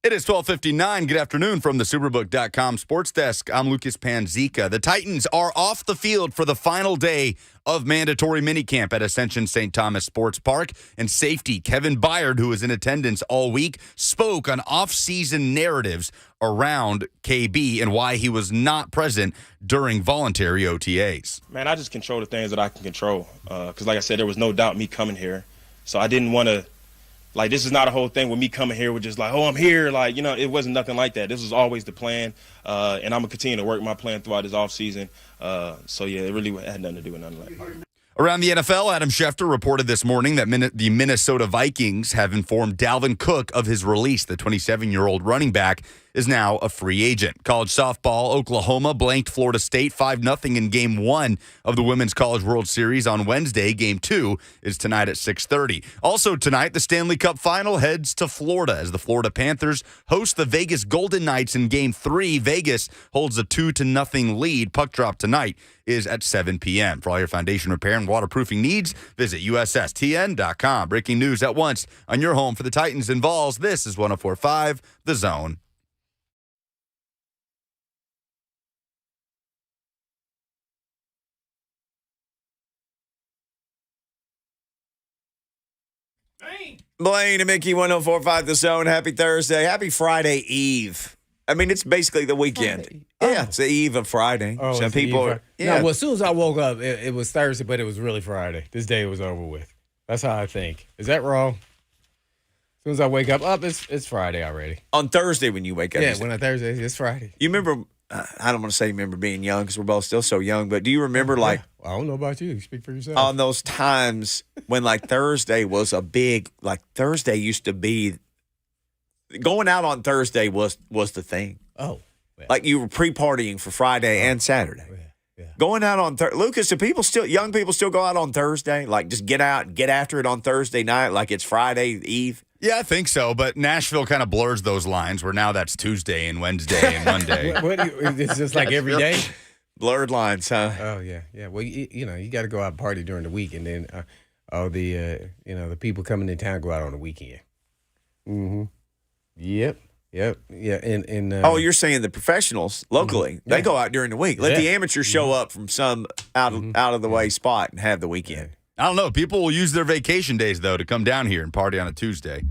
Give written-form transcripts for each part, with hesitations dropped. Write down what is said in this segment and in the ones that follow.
It is 12:59. Good afternoon from the Superbook.com Sports Desk. I'm Lucas Panzica. The Titans are off the field for the final day of mandatory minicamp at Ascension St. Thomas Sports Park. And safety Kevin Byard, who was in attendance all week, spoke on off-season narratives around KB and why he was not present during voluntary OTAs. Man, I just control the things that I can control. Because like I said, there was no doubt me coming here. So I didn't want to. Like, this is not a whole thing with me coming here with just like, oh, I'm here. Like, it wasn't nothing like that. This was always the plan. And I'm going to continue to work my plan throughout this offseason. So, yeah, it really had nothing to do with nothing like that. Around the NFL, Adam Schefter reported this morning that the Minnesota Vikings have informed Dalvin Cook of his release. The 27-year-old running back is now a free agent. College softball, Oklahoma blanked Florida State 5-0 in Game 1 of the Women's College World Series on Wednesday. Game 2 is tonight at 6:30. Also tonight, the Stanley Cup Final heads to Florida as the Florida Panthers host the Vegas Golden Knights in Game 3. Vegas holds a 2-0 lead. Puck drop tonight is at 7 p.m. For all your foundation repair and waterproofing needs, visit USSTN.com. Breaking news at once on your home for the Titans and Vols. This is 104.5 The Zone. Blaine and Mickey, 104.5 The Zone. Happy Thursday. Happy Friday Eve. I mean, it's basically the weekend. Friday. Yeah, it's the eve of Friday. Oh, Some people are. Yeah. No, well, as soon as I woke up, it was Thursday, but it was really Friday. This day was over with. That's how I think. Is that wrong? As soon as I wake up, it's Friday already. On Thursday when you wake up. Yeah, when I Thursday, it's Friday. You remember, I don't want to say you remember being young because we're both still so young, but do you remember I don't know about you. Speak for yourself. On those times when Thursday was a big, Thursday used to be, going out on Thursday was the thing. Oh. Yeah. Like you were pre-partying for Friday and Saturday. Yeah. Going out on Lucas, do young people still go out on Thursday? Like just get out and get after it on Thursday night like it's Friday Eve? Yeah, I think so, but Nashville kind of blurs those lines where now that's Tuesday and Wednesday and Monday. It's just like every day? Blurred lines, huh? Oh, yeah. Yeah. Well, you got to go out and party during the week, and then all the people coming in town go out on the weekend. Mm-hmm. Yep. Yeah. And you're saying the professionals locally, they go out during the week. Let the amateurs show up from some out of the way spot and have the weekend. I don't know. People will use their vacation days, though, to come down here and party on a Tuesday.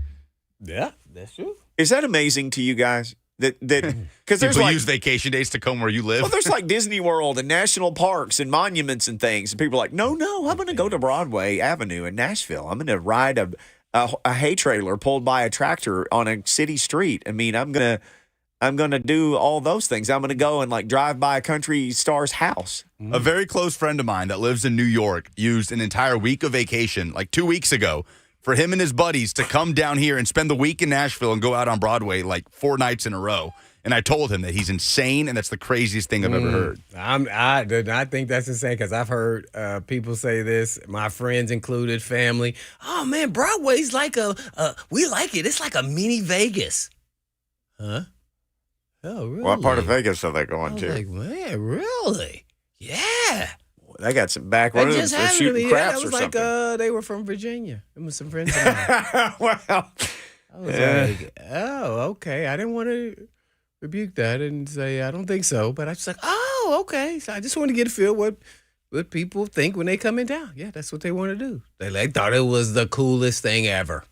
Yeah, that's true. Is that amazing to you guys? That because there's people use vacation days to come where you live. Well, there's like Disney World and national parks and monuments and things, and people are like, no, I'm going to go to Broadway Avenue in Nashville. I'm going to ride a hay trailer pulled by a tractor on a city street. I mean, I'm gonna do all those things. I'm gonna go and drive by a country star's house. A very close friend of mine that lives in New York used an entire week of vacation, 2 weeks ago, for him and his buddies to come down here and spend the week in Nashville and go out on Broadway 4 nights in a row. And I told him that he's insane, and that's the craziest thing I've ever heard. I think that's insane because I've heard people say this, my friends included, family. Oh, man, Broadway's we like it. It's like a mini Vegas. Huh? Oh, really? What part of Vegas are they going to? Like, man, really? Yeah. They got some back roads. They're shooting craps or something. They were from Virginia. It was some friends of mine. Well, I was like, oh, okay. I didn't want to rebuke that and say I don't think so, but I was like, oh, okay. So I just want to get a feel what people think when they come in town. Yeah, that's what they want to do. They thought it was the coolest thing ever.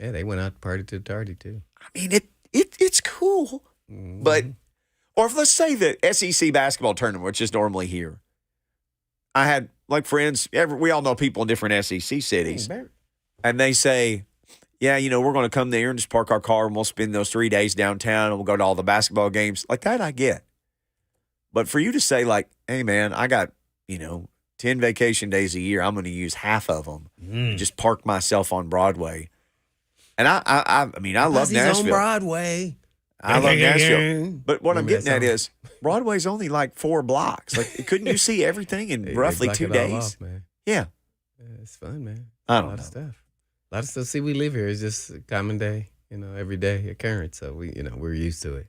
Yeah, they went out to party to the tardy too. I mean, it's cool, but or if let's say the SEC basketball tournament, which is normally here, I had friends. We all know people in different SEC cities, and they say, yeah, we're going to come there and just park our car and we'll spend those 3 days downtown and we'll go to all the basketball games. Like that, I get. But for you to say hey, man, I got, 10 vacation days a year. I'm going to use half of them and just park myself on Broadway. And I mean, I love Nashville. On Broadway. I love Nashville. But what I'm getting at is Broadway's only 4 blocks. Couldn't you see everything in roughly 2 days? Off, man. Yeah. It's fun, man. I don't know. A lot of stuff. See, we live here. It's just a common day, everyday occurrence. So we're used to it.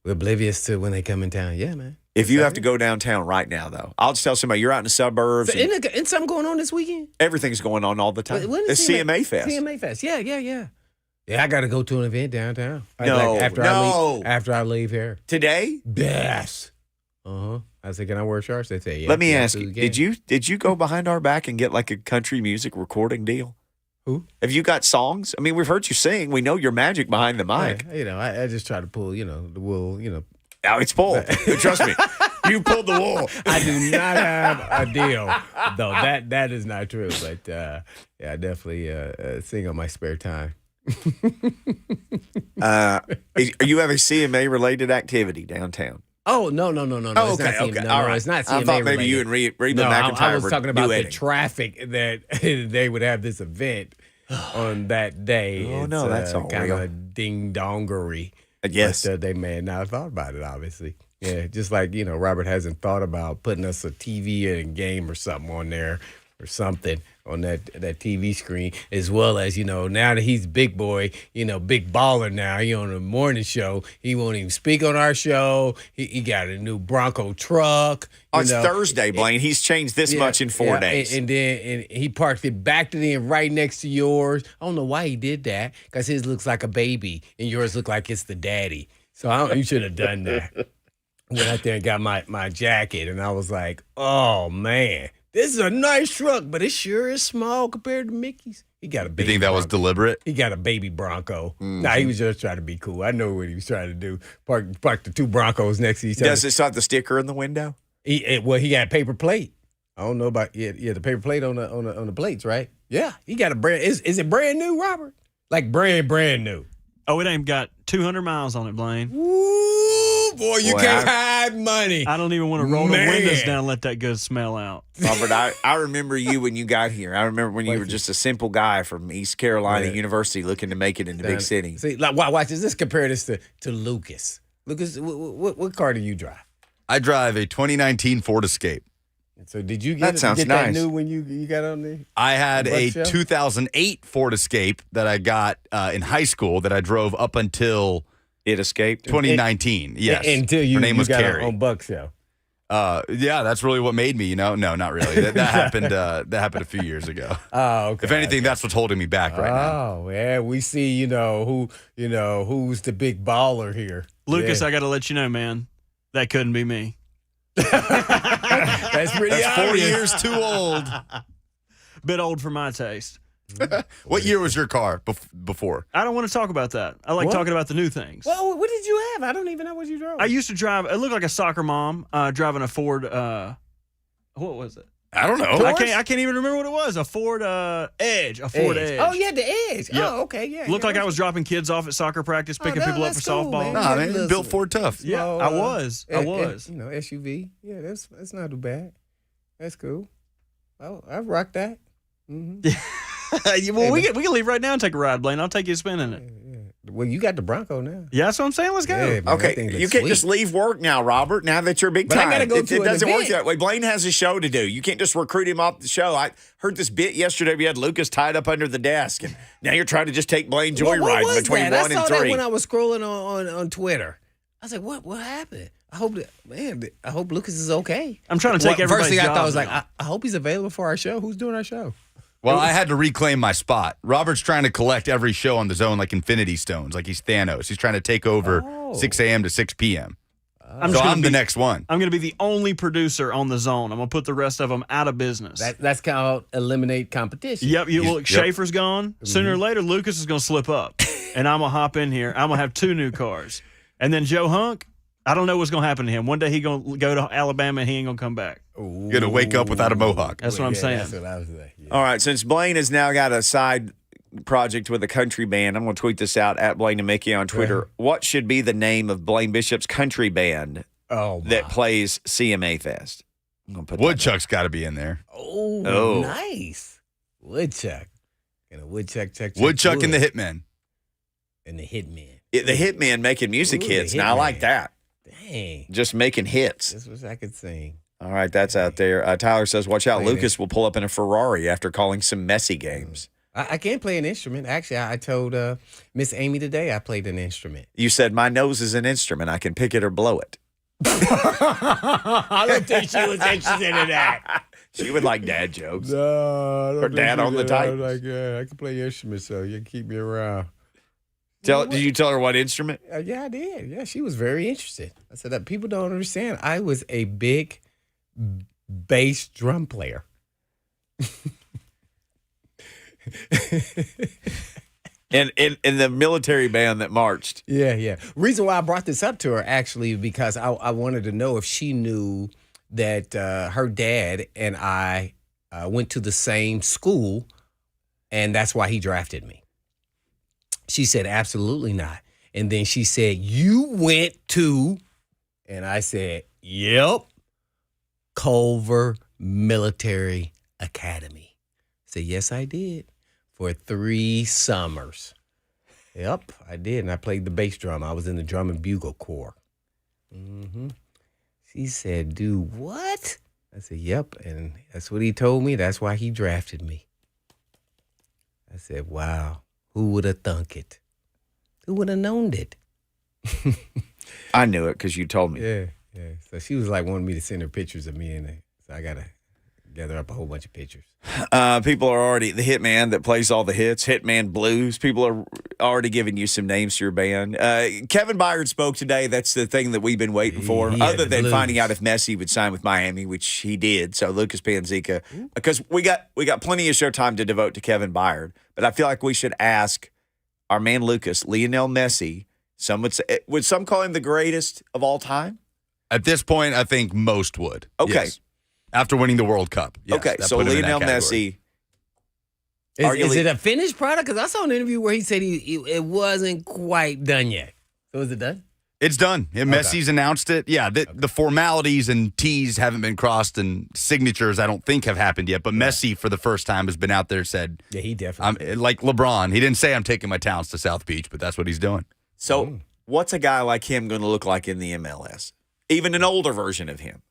We're oblivious to when they come in town. Yeah, man. If you have to go downtown right now, though, I'll just tell somebody you're out in the suburbs. So isn't something going on this weekend? Everything's going on all the time. When is it's CMA Fest. CMA Fest. Yeah. Yeah, I got to go to an event downtown. No, After I leave here. Today? Yes. I said, can I wear shorts? They say, yeah. Let me ask you, did you go behind our back and get like a country music recording deal? Who? Have you got songs? I mean, we've heard you sing. We know your magic behind the mic. I just try to pull, the wool, Now it's pulled. Trust me. You pulled the wool. I do not have a deal, though. That is not true. But I definitely sing on my spare time. You have a CMA related activity downtown? Oh no! Oh, okay. No, it's not CMA. I thought maybe related. you and Reba McIntyre I was were talking about the duetting. traffic that they would have this event on that day. Oh, no, that's all kind real. of ding-dongery. Yes. But they may not have thought about it, obviously. Yeah, just like, Robert hasn't thought about putting us a TV and a game or something on there or something on that TV screen, as well as, now that he's big boy, big baller now, he on a morning show, he won't even speak on our show. He got a new Bronco truck. It's Thursday, Blaine. He's changed this much in 4 days. And he parked it back to them right next to yours. I don't know why he did that, because his looks like a baby and yours look like it's the daddy. So you should have done that. Went out there and got my jacket, and I was like, oh, man. This is a nice truck, but it sure is small compared to Mickey's. He got a baby. You think that was deliberate? He got a baby Bronco. Nah, he was just trying to be cool. I know what he was trying to do. Park the two Broncos next to each other. Does it have the sticker in the window? He got a paper plate. I don't know about the paper plate on the plates, right? Yeah, he got a brand. Is it brand new, Robert? Like brand new. Oh, it ain't got 200 miles on it, Blaine. Ooh, boy, you can't hide money. I don't even want to roll the windows down and let that good smell out. Robert, I remember you when you got here. I remember when you were just a simple guy from East Carolina University looking to make it in the big city. See, like, watch this. Let's compare this to Lucas. Lucas, what car do you drive? I drive a 2019 Ford Escape. So did you get that new when you got on there? I had a 2008 Ford Escape that I got in high school that I drove up until it escaped 2019. Yes, until her name was got Carrie on Buck Show. Yeah, that's really what made me. No, not really. That happened. That happened a few years ago. Oh, okay. If anything, that's what's holding me back right now. Oh, yeah, we see. Who's the big baller here? Lucas, I got to let you know, man, that couldn't be me. That's pretty That's 4 obvious. years too old. Bit old for my taste. What year was your car before? I don't want to talk about that. I like talking about the new things. Well, what did you have? I don't even know what you drove. I used to drive. It looked like a soccer mom driving a Ford. What was it? I don't know. I can't even remember what it was. A Ford Edge. A Ford Edge. Oh, yeah, the Edge. Yep. Oh, okay, yeah. Looked like I was dropping kids off at soccer practice, picking people up for cool, softball. man. Nah, man, built Ford tough. Yeah, I was. SUV. Yeah, that's not too bad. That's cool. I rock that. Mm-hmm. Well, we can leave right now and take a ride, Blaine. I'll take you a spin in it. Yeah. Well, you got the Bronco now. Yeah, that's what I'm saying. Let's go. Yeah, man, that Okay, thing you looks can't sweet. just leave work now, Robert, now that you're big But time. I gotta go to it an doesn't work event. that way. Blaine has a show to do. You can't just recruit him off the show. I heard this bit yesterday. We had Lucas tied up under the desk, and now you're trying to just take Blaine What joyriding was between that? 1 I and saw 3. that when I was scrolling on Twitter. I was like, what happened? I hope Lucas is okay. I'm trying to take everybody's First thing I thought job was like, now. I hope he's available for our show. Who's doing our show? Well, I had to reclaim my spot. Robert's trying to collect every show on the zone like Infinity Stones, like he's Thanos. He's trying to take over 6 a.m. to 6 p.m. I'm the next one. I'm going to be the only producer on the zone. I'm going to put the rest of them out of business. That's called eliminate competition. Yep. Schaefer's gone. Sooner or later, Lucas is going to slip up, and I'm going to hop in here. I'm going to have 2 new cars. And then Joe Hunk, I don't know what's going to happen to him. One day he's going to go to Alabama, and he ain't going to come back. You're going to wake up without a mohawk. That's what I'm saying. That's what I was saying. Yeah. All right, since Blaine has now got a side project with a country band, I'm going to tweet this out at Blaine and Mickey on Twitter. What should be the name of Blaine Bishop's country band that plays CMA Fest? I'm gonna put Woodchuck's got to be in there. Oh, nice. Woodchuck. And a woodchuck, check. Woodchuck and the Hitmen. And the Hitman. The Hitman making music hits. Now, I like that. Dang. Just making hits. This was I could sing. All right, that's out there. Tyler says, watch out. Lucas will pull up in a Ferrari after calling some messy games. I can't play an instrument. Actually, I told Miss Amy today I played an instrument. You said, my nose is an instrument. I can pick it or blow it. I don't think she was interested in that. She would like dad jokes. No, I don't Her think dad she on the did. I type. was like, I can play instruments, so you can keep me around. Did you tell her what instrument? Yeah, I did. Yeah, she was very interested. I said that people don't understand. I was a big bass drum player. In the military band that marched. Yeah. Reason why I brought this up to her, actually, because I wanted to know if she knew that her dad and I went to the same school, and that's why he drafted me. She said, absolutely not. And then she said, you went to, and I said, yep, Culver Military Academy. I said, yes, I did. For 3 summers. Yep, I did. And I played the bass drum. I was in the drum and bugle corps. Mm-hmm. She said, dude, what? I said, yep. And that's what he told me. That's why he drafted me. I said, wow, who would have thunk it? Who would have known it? I knew it because you told me. Yeah. So she was like wanting me to send her pictures of me in it. So I got to gather up a whole bunch of pictures. People are already, the hitman that plays all the hits, Hitman Blues, people are already giving you some names to your band. Kevin Byard spoke today. That's the thing that we've been waiting for, He had other the than blues. finding out if Messi would sign with Miami, which he did. So Lucas Panzica, because we got plenty of show time to devote to Kevin Byard, but I feel like we should ask our man Lucas, Lionel Messi. Some would some call him the greatest of all time? At this point, I think most would. Okay. Yes. After winning the World Cup. Yes, Okay, that so put him in that Lionel category. Messi. Is it a finished product? Because I saw an interview where he said it wasn't quite done yet. So is it done? It's done. Yeah, Messi's announced it. Yeah, the formalities and T's haven't been crossed, and signatures I don't think have happened yet. But Messi, for the first time, has been out there and said, Yeah, he definitely. like LeBron. He didn't say I'm taking my talents to South Beach, but that's what he's doing. So what's a guy like him going to look like in the MLS? Even an older version of him.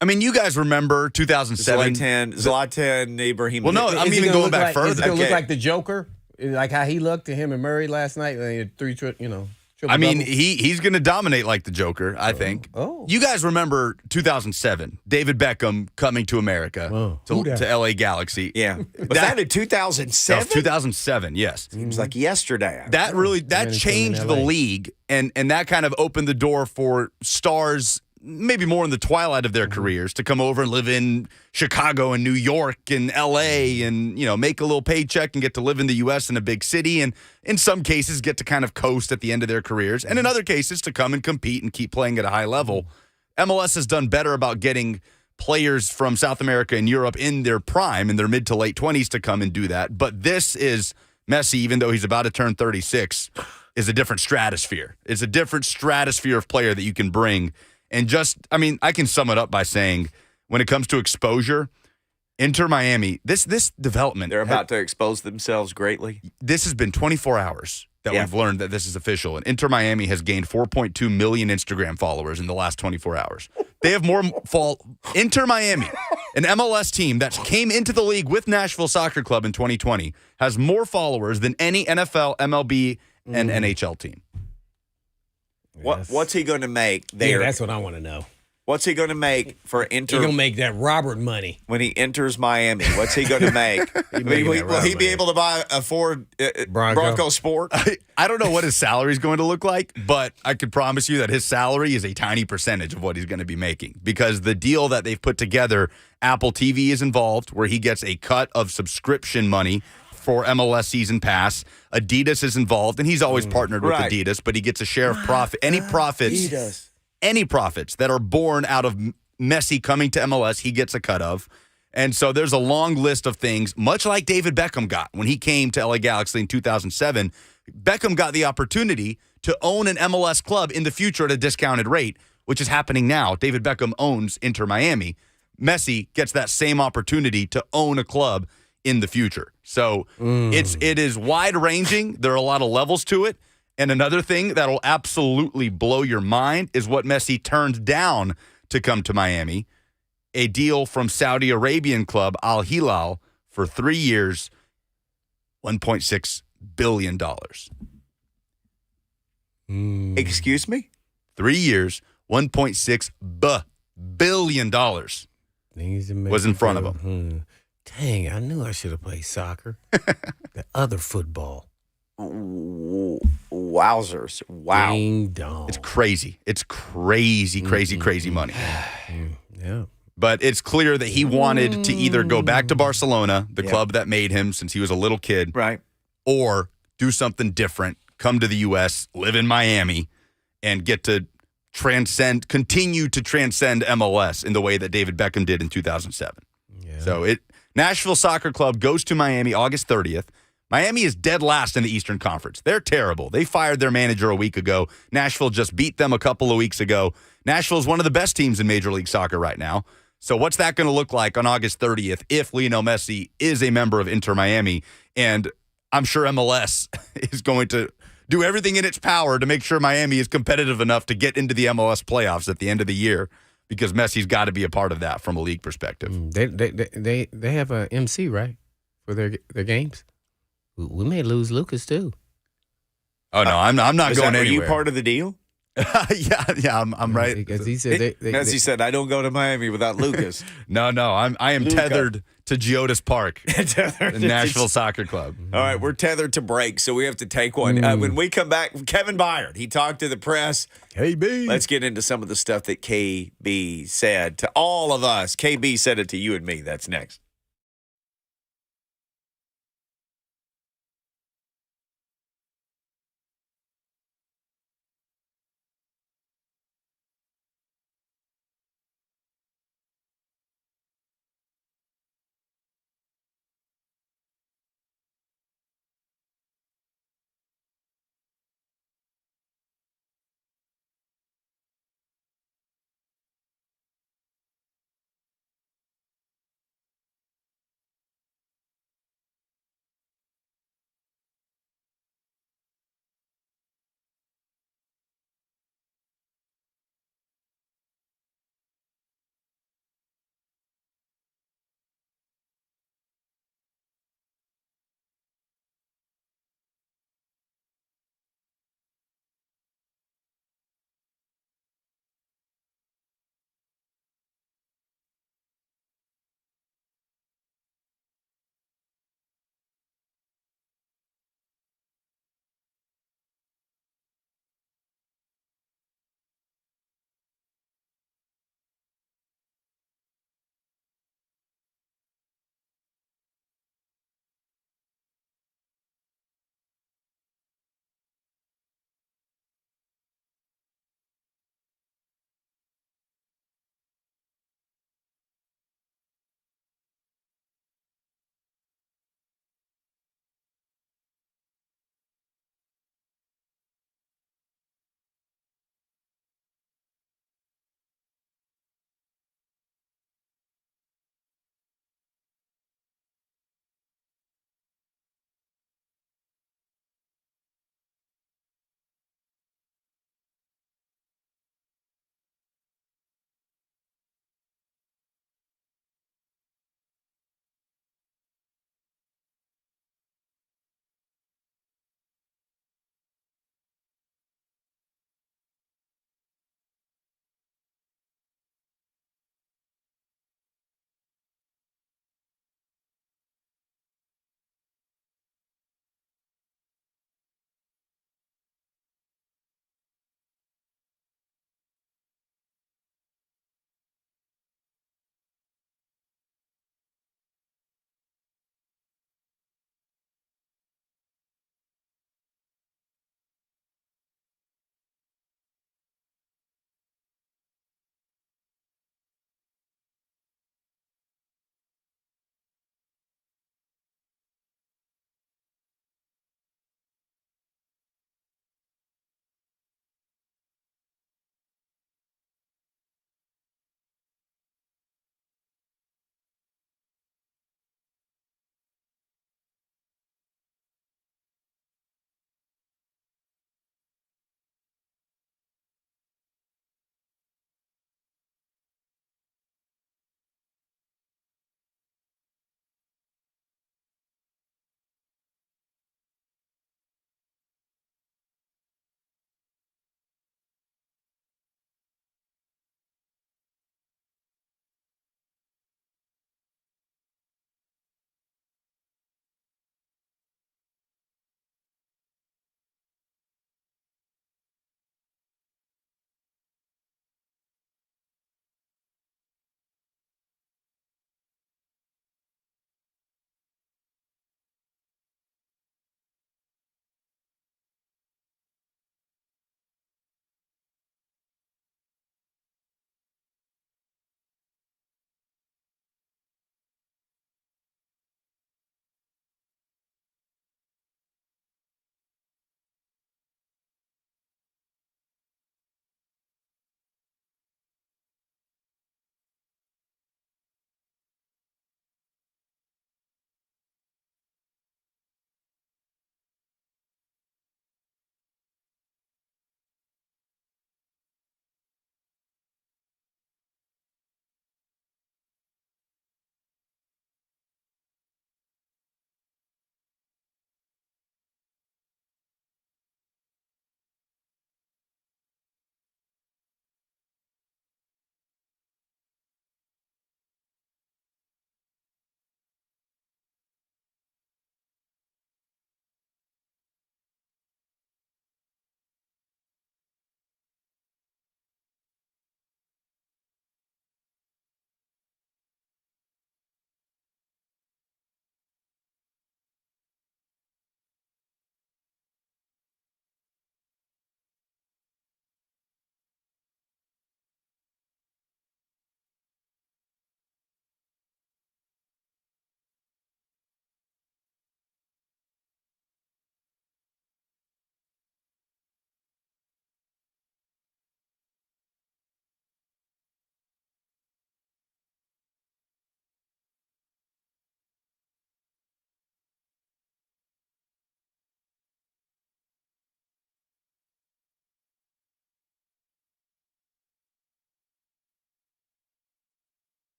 I mean, you guys remember 2007. Zlatan Ibrahimovic. Well, no, I'm Is he even gonna going look back like, further. Is it going to look Okay. like the Joker? Like how he looked to him and Murray last night? Triple I mean, double? he's going to dominate like the Joker, I think. Oh. You guys remember 2007, David Beckham coming to America, Who to dat? LA Galaxy. Yeah. Was that in That was 2007? 2007, yes. Seems like yesterday. That Managed changed in the LA. league, and that kind of opened the door for stars, maybe more in the twilight of their careers, to come over and live in Chicago and New York and LA and, make a little paycheck and get to live in the US in a big city, and in some cases get to kind of coast at the end of their careers, and in other cases to come and compete and keep playing at a high level. MLS has done better about getting players from South America and Europe in their prime, in their mid to late 20s, to come and do that. But this is Messi, even though he's about to turn 36, is a different stratosphere. It's a different stratosphere of player that you can bring. And I can sum it up by saying, when it comes to exposure, Inter Miami, this development. They're about to expose themselves greatly. This has been 24 hours that we've learned that this is official. And Inter Miami has gained 4.2 million Instagram followers in the last 24 hours. They have more Inter Miami, an MLS team that came into the league with Nashville Soccer Club in 2020, has more followers than any NFL, MLB, and NHL team. What's he going to make there? Yeah, that's what I want to know. What's he going to make for Inter? He's going to make that Robert money. When he enters Miami, what's he going to make? Will he be able to buy a Ford Bronco Sport? I don't know what his salary is going to look like, but I could promise you that his salary is a tiny percentage of what he's going to be making, because the deal that they've put together, Apple TV is involved, where he gets a cut of subscription money for MLS season pass. Adidas is involved, and he's always partnered with Adidas, but he gets a share of profit. Any profits that are born out of Messi coming to MLS, he gets a cut of. And so there's a long list of things, much like David Beckham got when he came to LA Galaxy in 2007. Beckham got the opportunity to own an MLS club in the future at a discounted rate, which is happening now. David Beckham owns Inter Miami. Messi gets that same opportunity to own a club in the future. So it is wide-ranging. There are a lot of levels to it. And another thing that'll absolutely blow your mind is what Messi turned down to come to Miami, a deal from Saudi Arabian club Al Hilal for 3 years, $1.6 billion. Excuse me? 3 years, $1.6 billion was in front of him. Dang, I knew I should have played soccer. The other football. Wowzers. Wow. Ding dong. It's crazy. It's crazy, crazy money. Yeah. But it's clear that he wanted to either go back to Barcelona, the Yeah. club that made him since he was a little kid, Right. or do something different, come to the U.S., live in Miami, and get to continue to transcend MLS in the way that David Beckham did in 2007. Yeah. So Nashville Soccer Club goes to Miami August 30th. Miami is dead last in the Eastern Conference. They're terrible. They fired their manager a week ago. Nashville just beat them a couple of weeks ago. Nashville is one of the best teams in Major League Soccer right now. So what's that going to look like on August 30th if Lionel Messi is a member of Inter Miami? And I'm sure MLS is going to do everything in its power to make sure Miami is competitive enough to get into the MLS playoffs at the end of the year, because Messi's got to be a part of that from a league perspective. They have a MC, right, for their games. We may lose Lucas too. Oh no, I'm not going Were anywhere. you part of the deal? yeah, I'm right. Because he said Messi said, I don't go to Miami without Lucas. No, I am Luca. tethered to Geodis Park, the Nashville Soccer Club. All right, we're tethered to break, so we have to take one. When we come back, Kevin Byard, he talked to the press. KB. Let's get into some of the stuff that KB said to all of us. KB said it to you and me. That's next.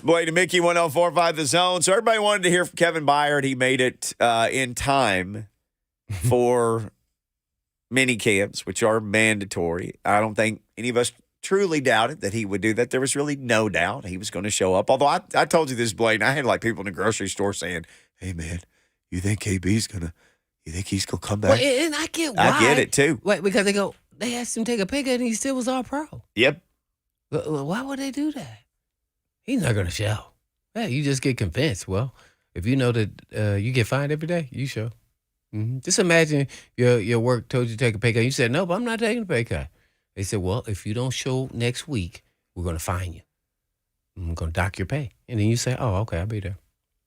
Boy, to Mickey 104.5 The Zone. So everybody wanted to hear from Kevin Byard. He made it in time for mini camps, which are mandatory. I don't think any of us truly doubted that he would do that. There was really no doubt he was going to show up. Although I told you this, Blaine, I had like people in the grocery store saying, hey, man, you think he's going to come back? Well, and I get why. I get it, too. Wait, because they asked him to take a pay cut and he still was all pro. Yep. Why would they do that? He's not going to show. Hey, you just get convinced. Well, if you know that you get fined every day, you show. Mm-hmm. Just imagine your work told you to take a pay cut. You said, no, but I'm not taking a pay cut. They said, well, if you don't show next week, we're going to fine you. I'm going to dock your pay. And then you say, oh, okay, I'll be there.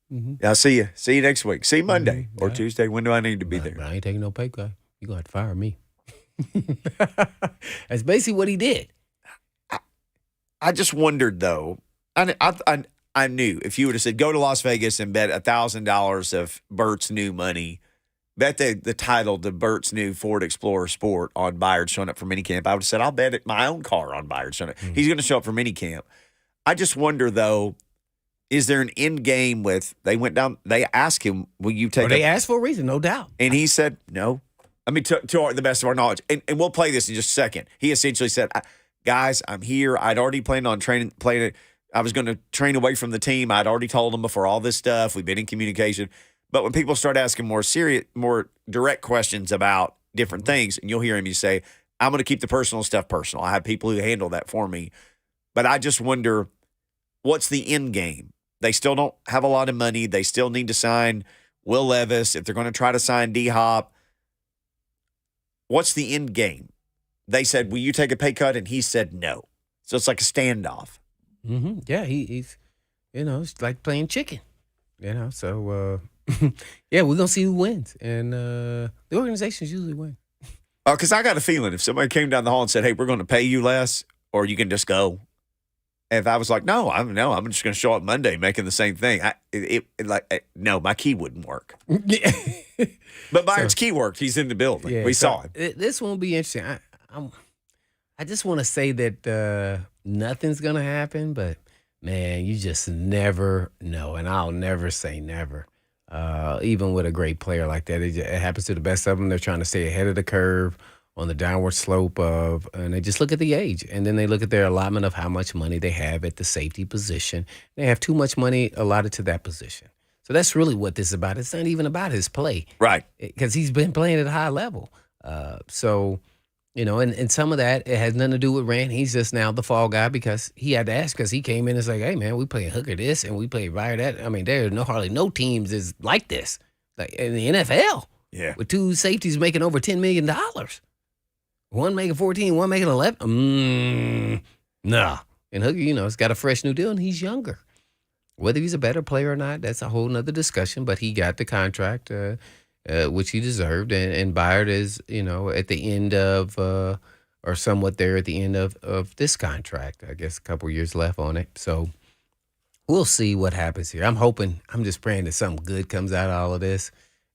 Mm-hmm. I'll see you. See you next week. See you Monday or Yeah. Tuesday. When do I need to be there? But I ain't taking no pay cut. You're going to have to fire me. That's basically what he did. I just wondered, though. I knew if you would have said, go to Las Vegas and bet $1,000 of Bert's new money, bet the title to Bert's new Ford Explorer Sport on Byard showing up for minicamp, I would have said, I'll bet my own car on Byard showing up. Mm-hmm. He's going to show up for minicamp. I just wonder, though, is there an end game with they asked him, will you take They asked for a reason, no doubt. And he said, no. I mean, to the best of our knowledge. And we'll play this in just a second. He essentially said, guys, I'm here. I'd already planned on playing it. I was going to train away from the team. I'd already told them before all this stuff. We've been in communication. But when people start asking more direct questions about different things, and you'll hear him, you say, I'm going to keep the personal stuff personal. I have people who handle that for me. But I just wonder, what's the end game? They still don't have a lot of money. They still need to sign Will Levis. If they're going to try to sign D-Hop, what's the end game? They said, will you take a pay cut? And he said no. So it's like a standoff. Mm-hmm. Yeah, he's, it's like playing chicken, So, yeah, we're going to see who wins. And the organizations usually win. Because I got a feeling if somebody came down the hall and said, hey, we're going to pay you less or you can just go. And if I was like, no, I'm just going to show up Monday making the same thing. No, my key wouldn't work. But Byard's key worked. He's in the building. Yeah, we saw him. This won't be interesting. I just want to say that nothing's going to happen, but, man, you just never know. And I'll never say never. Even with a great player like that, it happens to the best of them. They're trying to stay ahead of the curve on the downward slope and they just look at the age. And then they look at their allotment of how much money they have at the safety position. They have too much money allotted to that position. So that's really what this is about. It's not even about his play. Right. Because he's been playing at a high level. And some of that, it has nothing to do with Rand. He's just now the fall guy because he had to ask because he came in and was like, hey, man, we play hooker this and we play Byard that. I mean, there are hardly no teams is like this. Like in the NFL. Yeah. With two safeties making over $10 million. One making 14, one making 11. Nah. And Hooker, it's got a fresh new deal and he's younger. Whether he's a better player or not, that's a whole nother discussion. But he got the contract, which he deserved. And Byard is, at the end of, or somewhat there at the end of this contract. I guess a couple years left on it. So we'll see what happens here. I'm just praying that something good comes out of all of this.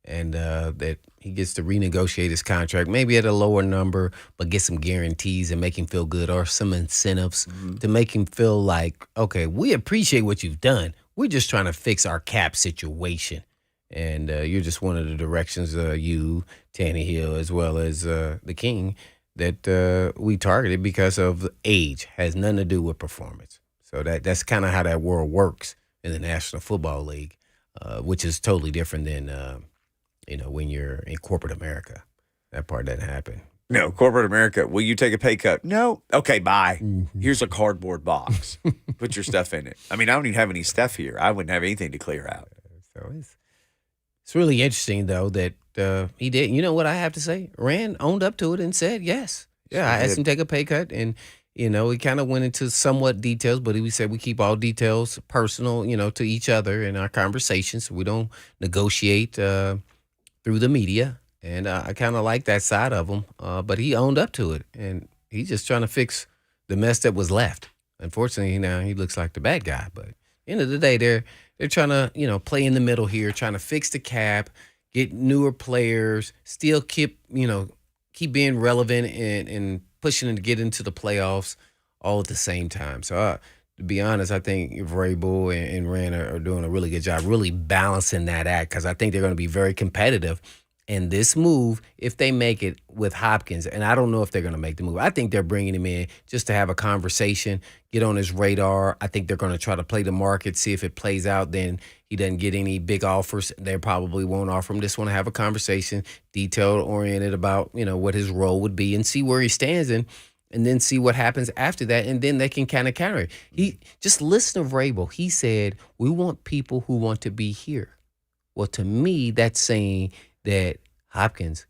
And that he gets to renegotiate his contract, maybe at a lower number, but get some guarantees and make him feel good or some incentives to make him feel like, okay, we appreciate what you've done. We're just trying to fix our cap situation. And you're just one of the directions, you, Tannehill, as well as the King, that we targeted because of age. Has nothing to do with performance. So that's kind of how that world works in the National Football League, which is totally different than when you're in corporate America. That part doesn't happen. No, corporate America, will you take a pay cut? No. Okay, bye. Mm-hmm. Here's a cardboard box. Put your stuff in it. I mean, I don't even have any stuff here. I wouldn't have anything to clear out. So it's really interesting, though, that he did. You know what I have to say? Rand owned up to it and said yes. Yeah, I asked him to take a pay cut, and, he kind of went into somewhat details, but he said we keep all details personal, to each other in our conversations. We don't negotiate through the media, and I kind of like that side of him. But he owned up to it, and he's just trying to fix the mess that was left. Unfortunately, now he looks like the bad guy. But at the end of the day, they're trying to play in the middle here, trying to fix the cap, get newer players, still keep being relevant and pushing to get into the playoffs all at the same time. So to be honest, I think Vrabel and Rand are doing a really good job really balancing that act because I think they're going to be very competitive. And this move, if they make it with Hopkins, and I don't know if they're going to make the move. I think they're bringing him in just to have a conversation, get on his radar. I think they're going to try to play the market, see if it plays out. Then he doesn't get any big offers. They probably won't offer him. Just want to have a conversation, detailed oriented about, what his role would be and see where he stands and then see what happens after that. And then they can kind of counter it. Just listen to Vrabel. He said, we want people who want to be here. Well, to me, that's saying that Hopkins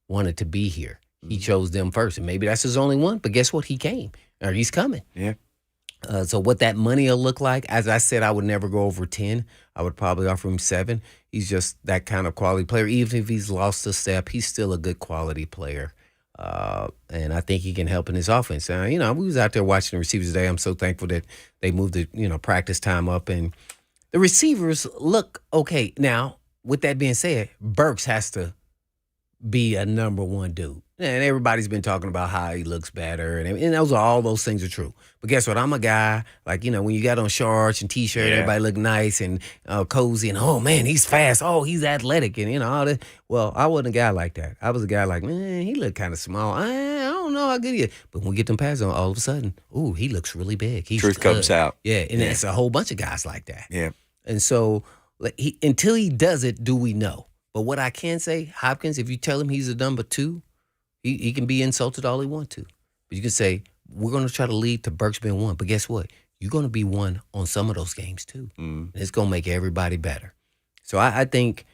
wanted to be here. He chose them first. And maybe that's his only one, but guess what? He came, or he's coming. Yeah. So what that money will look like, as I said, I would never go over 10. I would probably offer him 7. He's just that kind of quality player. Even if he's lost a step, he's still a good quality player. And I think he can help in his offense. We was out there watching the receivers today. I'm so thankful that they moved the, practice time up. And the receivers look okay. Now, with that being said, Burks has to be a number one dude. And everybody's been talking about how he looks better. And all those things are true. But guess what? I'm a guy, like, when you got on shorts and T-shirt, everybody look nice and cozy. And, oh, man, he's fast. Oh, he's athletic. And, all that. Well, I wasn't a guy like that. I was a guy like, man, he looked kind of small. I don't know how good he is. But when we get them passes on, all of a sudden, ooh, he looks really big. Truth comes out. Yeah, and it's a whole bunch of guys like that. Yeah. And so until he does it, do we know? But what I can say, Hopkins, if you tell him he's a number 2, he can be insulted all he wants to. But you can say, we're going to try to lead to Burks being 1. But guess what? You're going to be 1 on some of those games too. And it's going to make everybody better. So I think,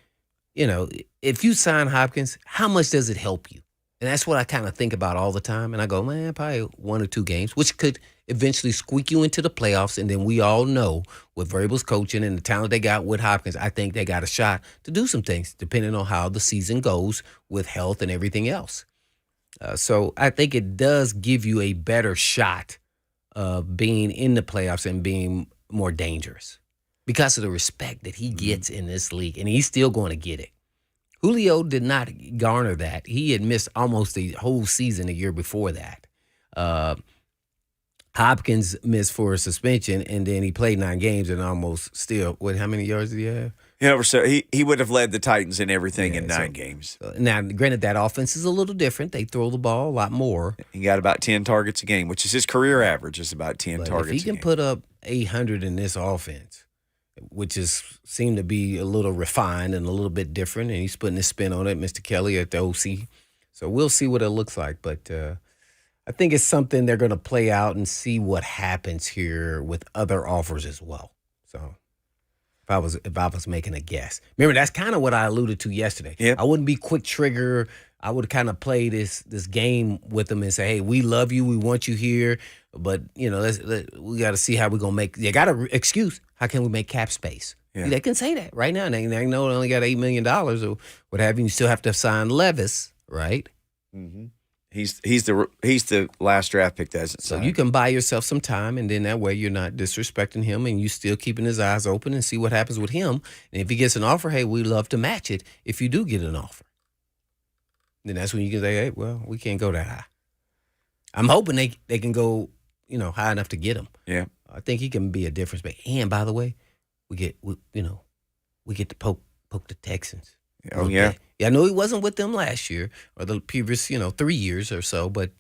if you sign Hopkins, how much does it help you? And that's what I kind of think about all the time. And I go, man, probably 1 or 2 games, which could eventually squeak you into the playoffs. And then we all know with Vrabel's coaching and the talent they got with Hopkins, I think they got a shot to do some things depending on how the season goes with health and everything else. So I think it does give you a better shot of being in the playoffs and being more dangerous because of the respect that he gets in this league. And he's still going to get it. Julio did not garner that. He had missed almost the whole season the year before that. Hopkins missed for a suspension, and then he played 9 games and almost still, how many yards did he have? So he would have led the Titans in everything in 9 games. Now, granted, that offense is a little different. They throw the ball a lot more. He got about 10 targets a game, which is his career average, is about 10 targets a game. If he can put up 800 in this offense, which seemed to be a little refined and a little bit different, and he's putting his spin on it, Mr. Kelly at the OC. So we'll see what it looks like. But I think it's something they're going to play out and see what happens here with other offers as well. So if I was making a guess. Remember, that's kind of what I alluded to yesterday. Yep. I wouldn't be quick trigger. I would kind of play this game with them and say, hey, we love you. We want you here. But, we got to see how we're going to make – they got an excuse. How can we make cap space? Yeah. They can say that right now. They know they only got $8 million or what have you. You still have to sign Levis, right? Mm-hmm. He's the last draft pick that hasn't signed. So you can buy yourself some time, and then that way you're not disrespecting him, and you still keeping his eyes open and see what happens with him. And if he gets an offer, hey, we'd love to match it if you do get an offer. Then that's when you can say, hey, well, we can't go that high. I'm hoping they can go, high enough to get him. Yeah. I think he can be a difference maker. And by the way, we get to poke the Texans. Oh yeah. Yeah, I know he wasn't with them last year or the previous, 3 years or so, but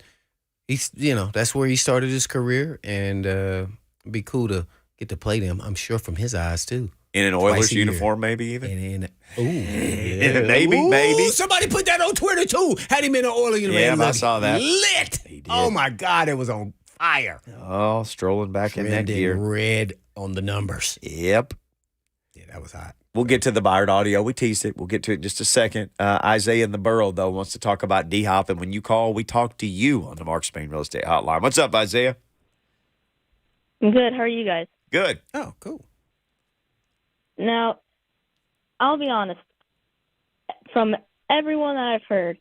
he's, that's where he started his career, and it'd be cool to get to play them. I'm sure from his eyes too. In an Oilers uniform, maybe even. In a Navy, maybe. Somebody put that on Twitter too. Had him in an Oilers uniform. Yeah, I saw that. Lit. He did. Oh my God, it was on fire. Oh, strolling back in that gear. Red on the numbers. Yep. Yeah, that was hot. We'll get to the Byard audio. We teased it. We'll get to it in just a second. Isaiah in the Borough, though, wants to talk about D-Hop. And when you call, we talk to you on the Mark Spain Real Estate Hotline. What's up, Isaiah? I'm good. How are you guys? Good. Oh, cool. Now, I'll be honest. From everyone that I've heard,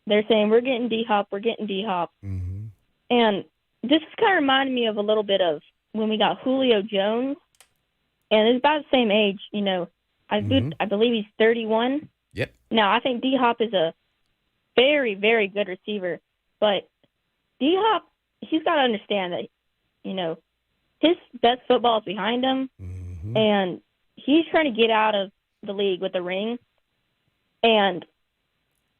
they're saying, we're getting D-Hop, we're getting D-Hop. Mm-hmm. And this is kind of reminding me of a little bit of when we got Julio Jones. And it's about the same age, I believe he's 31. Yep. Now, I think D-Hop is a very, very good receiver. But D-Hop, he's got to understand that, his best football is behind him, and he's trying to get out of the league with a ring. And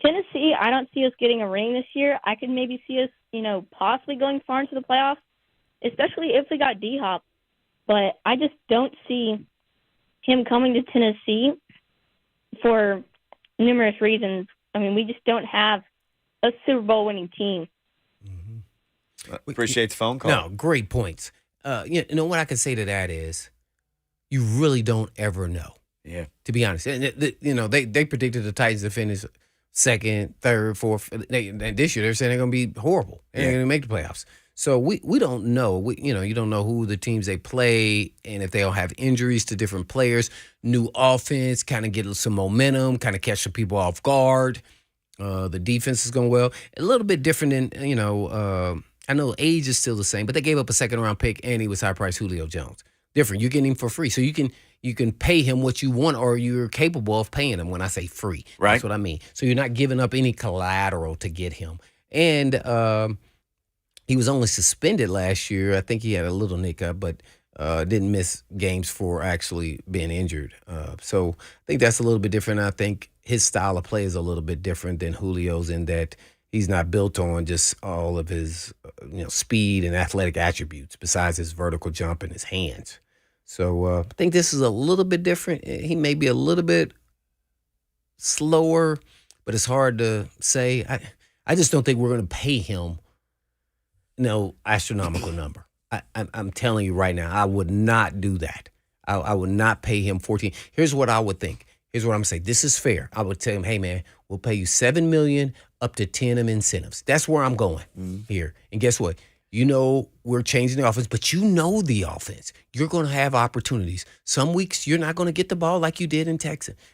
Tennessee, I don't see us getting a ring this year. I could maybe see us, possibly going far into the playoffs, especially if we got D-Hop. But I just don't see him coming to Tennessee for numerous reasons. I mean, we just don't have a Super Bowl winning team. Appreciate the phone call. No, great points. You know what I can say to that is, you really don't ever know. Yeah. To be honest, and they predicted the Titans to finish second, third, fourth. And this year they're saying they're going to be horrible. They're going to make the playoffs. So we don't know. You don't know who the teams they play and if they'll have injuries to different players. New offense, kind of get some momentum, kind of catch some people off guard. The defense is going well. A little bit different than I know age is still the same, but they gave up a second-round pick, and he was high-priced Julio Jones. Different. You're getting him for free. So you can pay him what you want, or you're capable of paying him when I say free. Right. That's what I mean. So you're not giving up any collateral to get him. And he was only suspended last year. I think he had a little hiccup, but didn't miss games for actually being injured. So I think that's a little bit different. I think his style of play is a little bit different than Julio's in that he's not built on just all of his speed and athletic attributes besides his vertical jump and his hands. So I think this is a little bit different. He may be a little bit slower, but it's hard to say. I just don't think we're going to pay him astronomical number. I'm telling you right now, I would not do that. I would not pay him 14. Here's what I would think. Here's what I'm going to say. This is fair. I would tell him, hey, man, we'll pay you $7 million up to 10 of incentives. That's where I'm going here. And guess what? We're changing the offense, but the offense. You're going to have opportunities. Some weeks you're not going to get the ball like you did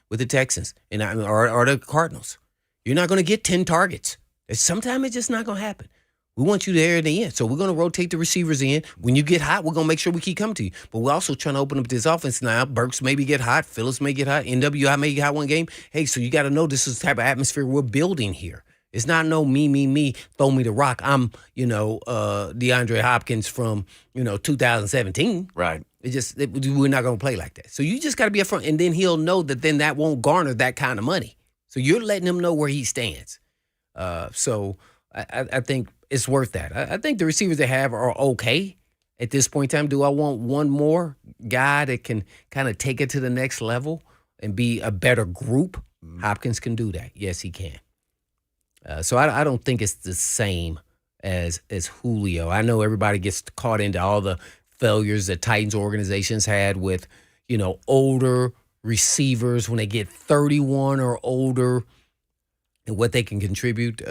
with the Texans or the Cardinals. You're not going to get 10 targets. Sometimes it's just not going to happen. We want you there at the end. So we're going to rotate the receivers in. When you get hot, we're going to make sure we keep coming to you. But we're also trying to open up this offense now. Burks maybe get hot. Phillips may get hot. NWI may get hot one game. Hey, so you got to know this is the type of atmosphere we're building here. It's not no me, throw me the rock. I'm, DeAndre Hopkins from, 2017. Right. We're not going to play like that. So you just got to be upfront. And then he'll know that won't garner that kind of money. So you're letting him know where he stands. So I think it's worth that. I think the receivers they have are okay at this point in time. Do I want one more guy that can kind of take it to the next level and be a better group? Hopkins can do that. Yes, he can. So I don't think it's the same as Julio. I know everybody gets caught into all the failures that Titans organizations had with, older receivers when they get 31 or older and what they can contribute.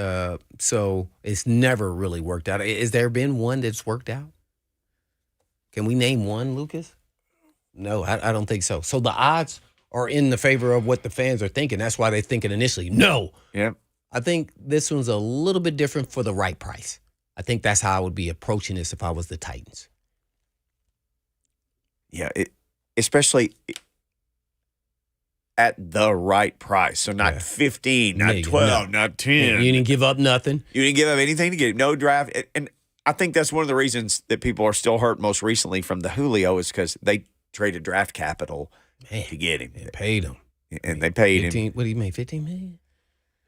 So it's never really worked out. Has there been one that's worked out? Can we name one, Lucas? No, I don't think so. So the odds are in the favor of what the fans are thinking. That's why they're thinking initially, no. Yeah. I think this one's a little bit different for the right price. I think that's how I would be approaching this if I was the Titans. Yeah, especially at the right price. So not 15, not 12, not 10. You didn't give up nothing. You didn't give up anything to get it. No draft. And I think that's one of the reasons that people are still hurt most recently from the Julio is because they traded draft capital to get him. They paid him. And they paid 15, him. What did he make, 15 million?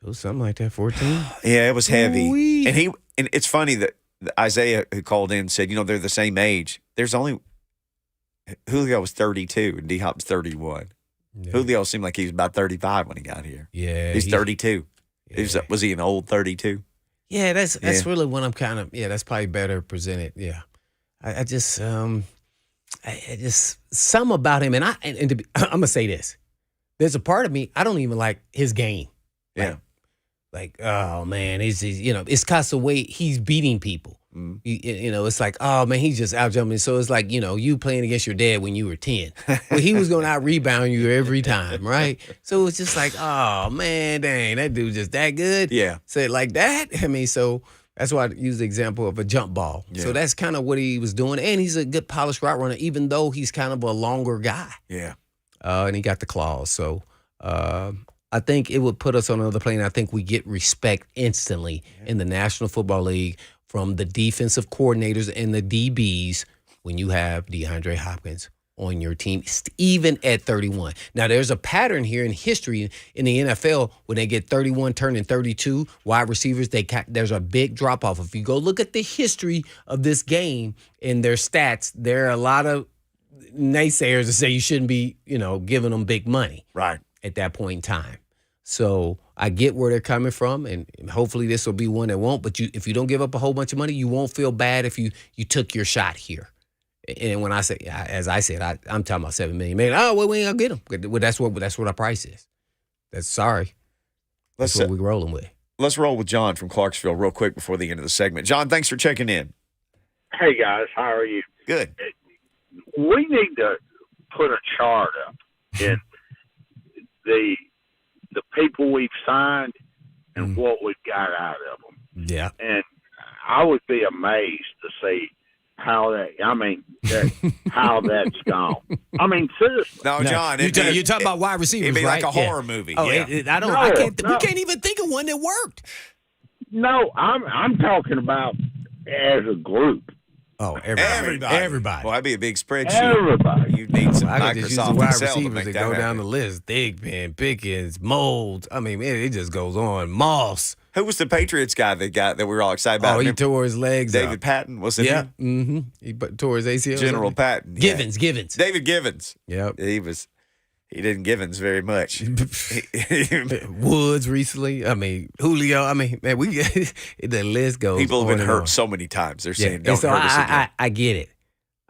It was something like that, 14? Yeah, it was heavy. Ooh-wee. And it's funny that Isaiah, who called in, said, they're the same age. Julio was 32 and D-Hop's 31. Yeah. Julio seemed like he was about 35 when he got here. Yeah. He's 32. Yeah. Was he an old 32? Yeah, that's really what I'm kind of, that's probably better presented. Yeah. I just some about him. And I'm going to say this. There's a part of me, I don't even like his game. Like, oh, man, it's because the way he's beating people. Mm. It's like, oh, man, he's just out-jumping. So it's like, you playing against your dad when you were 10. Well, he was going to out-rebound you every time, right? So it's just like, oh, man, dang, that dude just that good? Yeah. Say it like that? I mean, so that's why I use the example of a jump ball. Yeah. So that's kind of what he was doing. And he's a good polished route runner, even though he's kind of a longer guy. Yeah. And he got the claws. So I think it would put us on another plane. I think we get respect instantly in the National Football League from the defensive coordinators and the DBs when you have DeAndre Hopkins on your team, even at 31. Now, there's a pattern here in history in the NFL when they get 31 turning 32 wide receivers. There's a big drop off. If you go look at the history of this game and their stats, there are a lot of naysayers that say you shouldn't be, giving them big money Right. at that point in time. So I get where they're coming from, and hopefully this will be one that won't. But if you don't give up a whole bunch of money, you won't feel bad if you took your shot here. And when I say, as I said, I'm talking about $7 million. Man, well, we ain't gonna get them. Well, that's what our price is. That's sorry. That's what we're rolling with. Let's roll with John from Clarksville real quick before the end of the segment. John, thanks for checking in. Hey, guys. How are you? Good. We need to put a chart up in the people we've signed and what we've got out of them. Yeah. And I would be amazed to see how that's gone. I mean, seriously. No, John, you're talking about wide receivers, it'd be right? like a horror movie. Oh, yeah. we can't even think of one that worked. No, I'm talking about as a group. Oh, everybody. Well, that'd be a big spreadsheet. Everybody. You need some I could just use the Microsoft wide Excel to receivers make that that go happen. down the list. Thigpen, Pickens, Molds. I mean, it just goes on. Moss. Who was the Patriots guy that we were all excited about? Oh, he Remember tore his legs David up. Patton, was it Yeah. him? Mm-hmm. He tore his ACL. General Patton. yeah. Givens. David Givens. Yep. He didn't Givens very much. Woods recently. I mean, Julio. I mean, man, the list goes. People have on been and hurt on. so many times. They're Yeah. saying, don't And so hurt us again. I get it.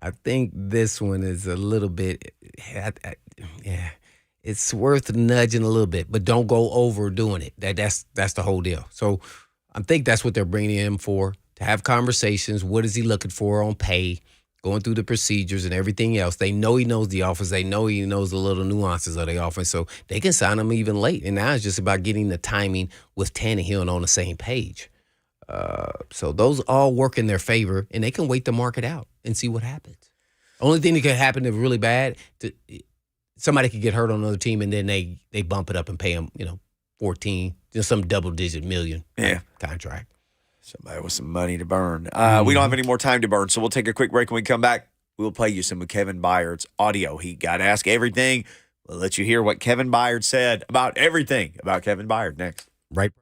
I think this one is a little bit, yeah, it's worth nudging a little bit, but don't go overdoing it. That's the whole deal. So I think that's what they're bringing him for, to have conversations. What is he looking for on pay, going through the procedures and everything else. They know he knows the offense. They know he knows the little nuances of the offense. So they can sign him even late. And now it's just about getting the timing with Tannehill and on the same page. So those all work in their favor, and they can wait the market out and see what happens. Only thing that could happen is really bad. Somebody could get hurt on another team, and then they bump it up and pay him, 14, just some double-digit million contract. Somebody with some money to burn. We don't have any more time to burn, so we'll take a quick break. When we come back, we'll play you some of Kevin Byard's audio. He got to ask everything. We'll let you hear what Kevin Byard said about everything about Kevin Byard next. Right.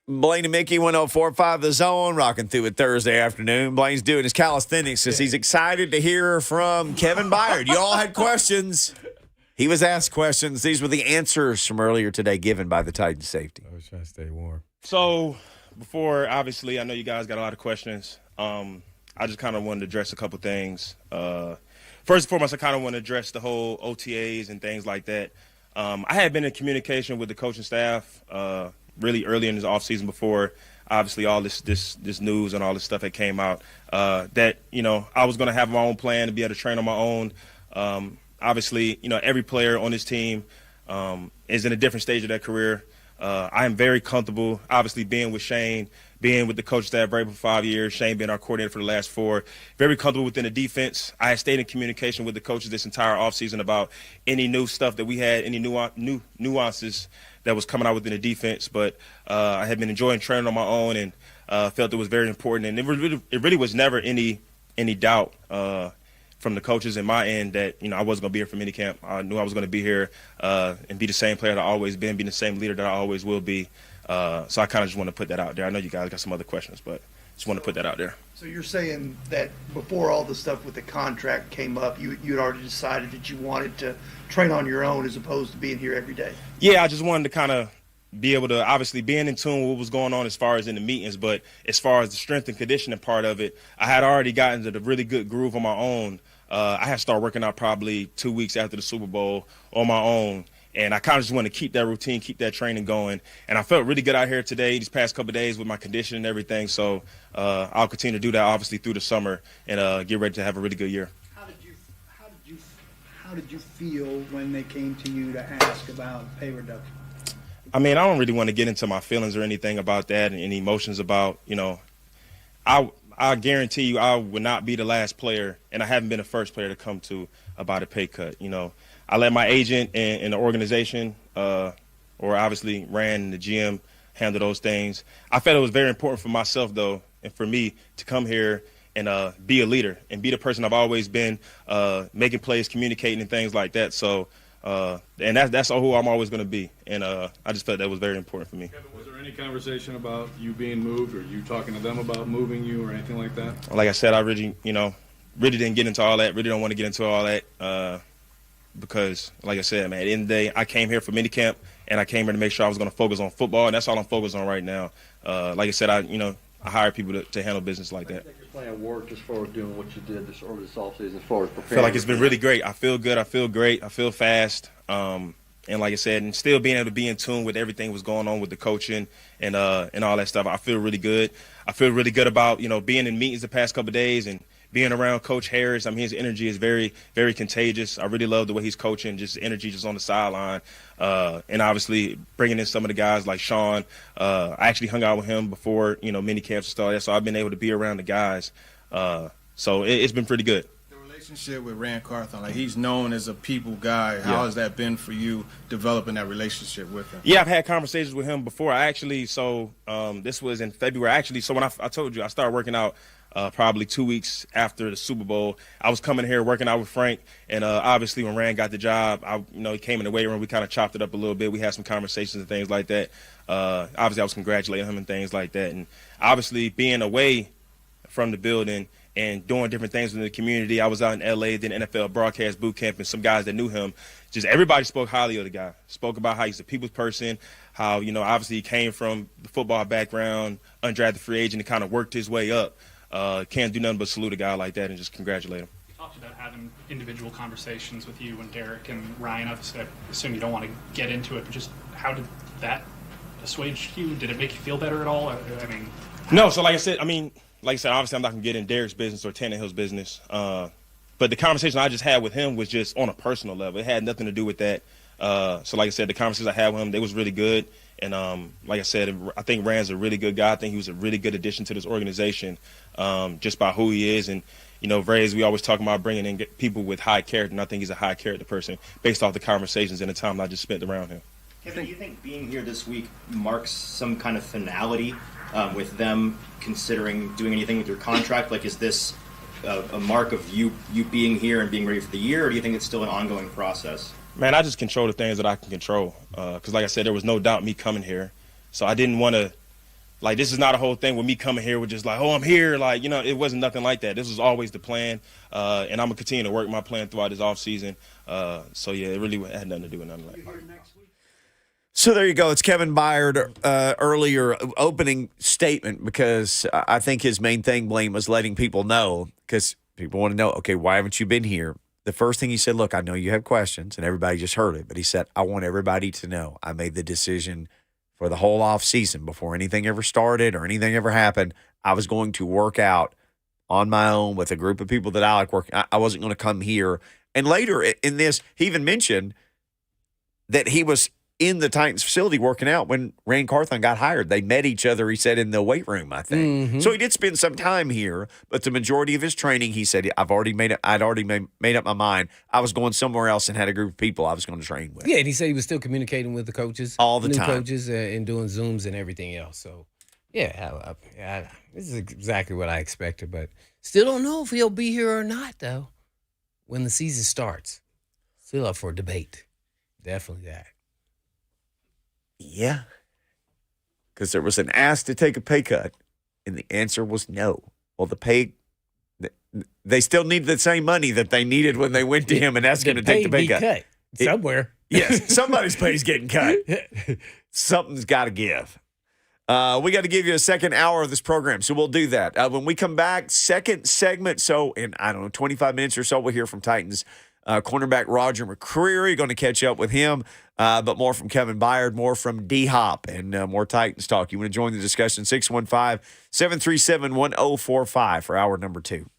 Blaine and Mickey, 104.5 The Zone, rocking through it Thursday afternoon. Blaine's doing his calisthenics because he's excited to hear from Kevin Byard. You all had questions. He was asked questions. These were the answers from earlier today given by the Titan safety. I was trying to stay warm. So before, obviously, I know you guys got a lot of questions. I just kind of wanted to address a couple things. First and foremost, I kind of want to address the whole OTAs and things like that. I had been in communication with the coaching staff really early in the offseason before, obviously, all this news and all this stuff that came out, that, I was going to have my own plan to be able to train on my own. Obviously, every player on this team is in a different stage of their career. I am very comfortable, obviously, being with Shane, being with the coach staff Vrabel for 5 years, Shane being our coordinator for the last 4. Very comfortable within the defense. I had stayed in communication with the coaches this entire offseason about any new stuff that we had, any new nuances that was coming out within the defense. But I had been enjoying training on my own and felt it was very important. And it really was never any doubt from the coaches and my end that, I wasn't going to be here for minicamp. I knew I was going to be here and be the same player that I always been, be the same leader that I always will be. So I kind of just want to put that out there. I know you guys got some other questions, but just want to put that out there. So you're saying that before all the stuff with the contract came up, you'd already decided that you wanted to train on your own as opposed to being here every day? Yeah, I just wanted to kind of be able to, obviously, being in tune with what was going on as far as in the meetings, but as far as the strength and conditioning part of it, I had already gotten to the really good groove on my own. I had started working out probably 2 weeks after the Super Bowl on my own. And I kind of just want to keep that routine, keep that training going. And I felt really good out here today, these past couple of days with my condition and everything. So I'll continue to do that, obviously, through the summer and get ready to have a really good year. How did you feel when they came to you to ask about pay reduction? I mean, I don't really want to get into my feelings or anything about that and any emotions about, I guarantee you I would not be the last player, and I haven't been the first player to come to about a pay cut. I let my agent and the organization, or obviously Rand and the GM, handle those things. I felt it was very important for myself, though, and for me to come here and be a leader and be the person I've always been, making plays, communicating, and things like that. So, and that's who I'm always going to be. And I just felt that was very important for me. Kevin, was there any conversation about you being moved, or you talking to them about moving you, or anything like that? Like I said, I really didn't get into all that. Really don't want to get into all that. Because, like I said, man, at the end of the day, I came here for minicamp, and I came here to make sure I was going to focus on football, and that's all I'm focused on right now. Like I said, I hire people to handle business like that. I think your plan worked as far as doing what you did over this offseason, as far as preparing. I feel like it's been really great. I feel good. I feel great. I feel fast. And like I said, and still being able to be in tune with everything that was going on with the coaching and all that stuff, I feel really good. I feel really good about, being in meetings the past couple of days and being around Coach Harris. I mean, his energy is very, very contagious. I really love the way he's coaching, just energy just on the sideline. And obviously bringing in some of the guys like Sean. I actually hung out with him before, mini camps and stuff. So I've been able to be around the guys. So it's been pretty good. The relationship with Rand Carthon, he's known as a people guy. How has that been for you, developing that relationship with him? Yeah, I've had conversations with him before. This was in February. So when I told you, I started working out probably 2 weeks after the Super Bowl. I was coming here working out with Frank, and obviously when Rand got the job, he came in the weight room. We kind of chopped it up a little bit. We had some conversations and things like that. Obviously, I was congratulating him and things like that. And obviously, being away from the building and doing different things in the community. I was out in L.A., then NFL broadcast boot camp, and some guys that knew him. Just everybody spoke highly of the guy. Spoke about how he's a people's person, how, obviously he came from the football background, undrafted free agent, and kind of worked his way up. Can't do nothing but salute a guy like that and just congratulate him. You talked about having individual conversations with you and Derek and Ryan. Obviously, I assume you don't want to get into it, but just how did that assuage you? Did it make you feel better at all? No. So like I said, obviously I'm not going to get in Derek's business or Tannehill's business. But the conversation I just had with him was just on a personal level. It had nothing to do with that. So like I said, the conversations I had with him, they was really good. And like I said, I think Rand's a really good guy. I think he was a really good addition to this organization just by who he is. And, Vrays, we always talk about bringing in people with high character, and I think he's a high character person based off the conversations and the time I just spent around him. Kevin, do you think being here this week marks some kind of finality with them considering doing anything with your contract? Like, is this a mark of you being here and being ready for the year, or do you think it's still an ongoing process? Man, I just control the things that I can control. Because like I said, there was no doubt me coming here. So I didn't want to like this is not a whole thing with me coming here with just like, oh, I'm here. Like, it wasn't nothing like that. This was always the plan. And I'm going to continue to work my plan throughout this offseason. So, yeah, it really had nothing to do with nothing like that. So there you go. It's Kevin Byard earlier opening statement, because I think his main thing, Blaine, was letting people know, because people want to know, okay, why haven't you been here? The first thing he said, look, I know you have questions, and everybody just heard it, but he said, I want everybody to know I made the decision for the whole off season before anything ever started or anything ever happened. I was going to work out on my own with a group of people that I like working. I wasn't going to come here. And later in this, he even mentioned that he was in the Titans facility working out when Rand Carthon got hired. They met each other, he said, in the weight room, I think. So he did spend some time here, but the majority of his training, he said, I'd already made up my mind. I was going somewhere else and had a group of people I was going to train with. Yeah, and he said he was still communicating with the coaches. All the new time. coaches and doing Zooms and everything else. So, yeah, this is exactly what I expected, but still don't know if he'll be here or not, though, when the season starts. Still up for debate. Definitely that. Yeah, because there was an ask to take a pay cut, and the answer was no. Well, they still need the same money that they needed when they went to him and asked him to take the pay cut. Somewhere. Yes, somebody's pay's getting cut. Something's got to give. We got to give you a second hour of this program, so we'll do that. When we come back, second segment, so in, 25 minutes or so, we'll hear from Titans cornerback Roger McCreary. Going to catch up with him, but more from Kevin Byard, more from D-Hop, and more Titans talk. You want to join the discussion, 615-737-1045 for hour number 2.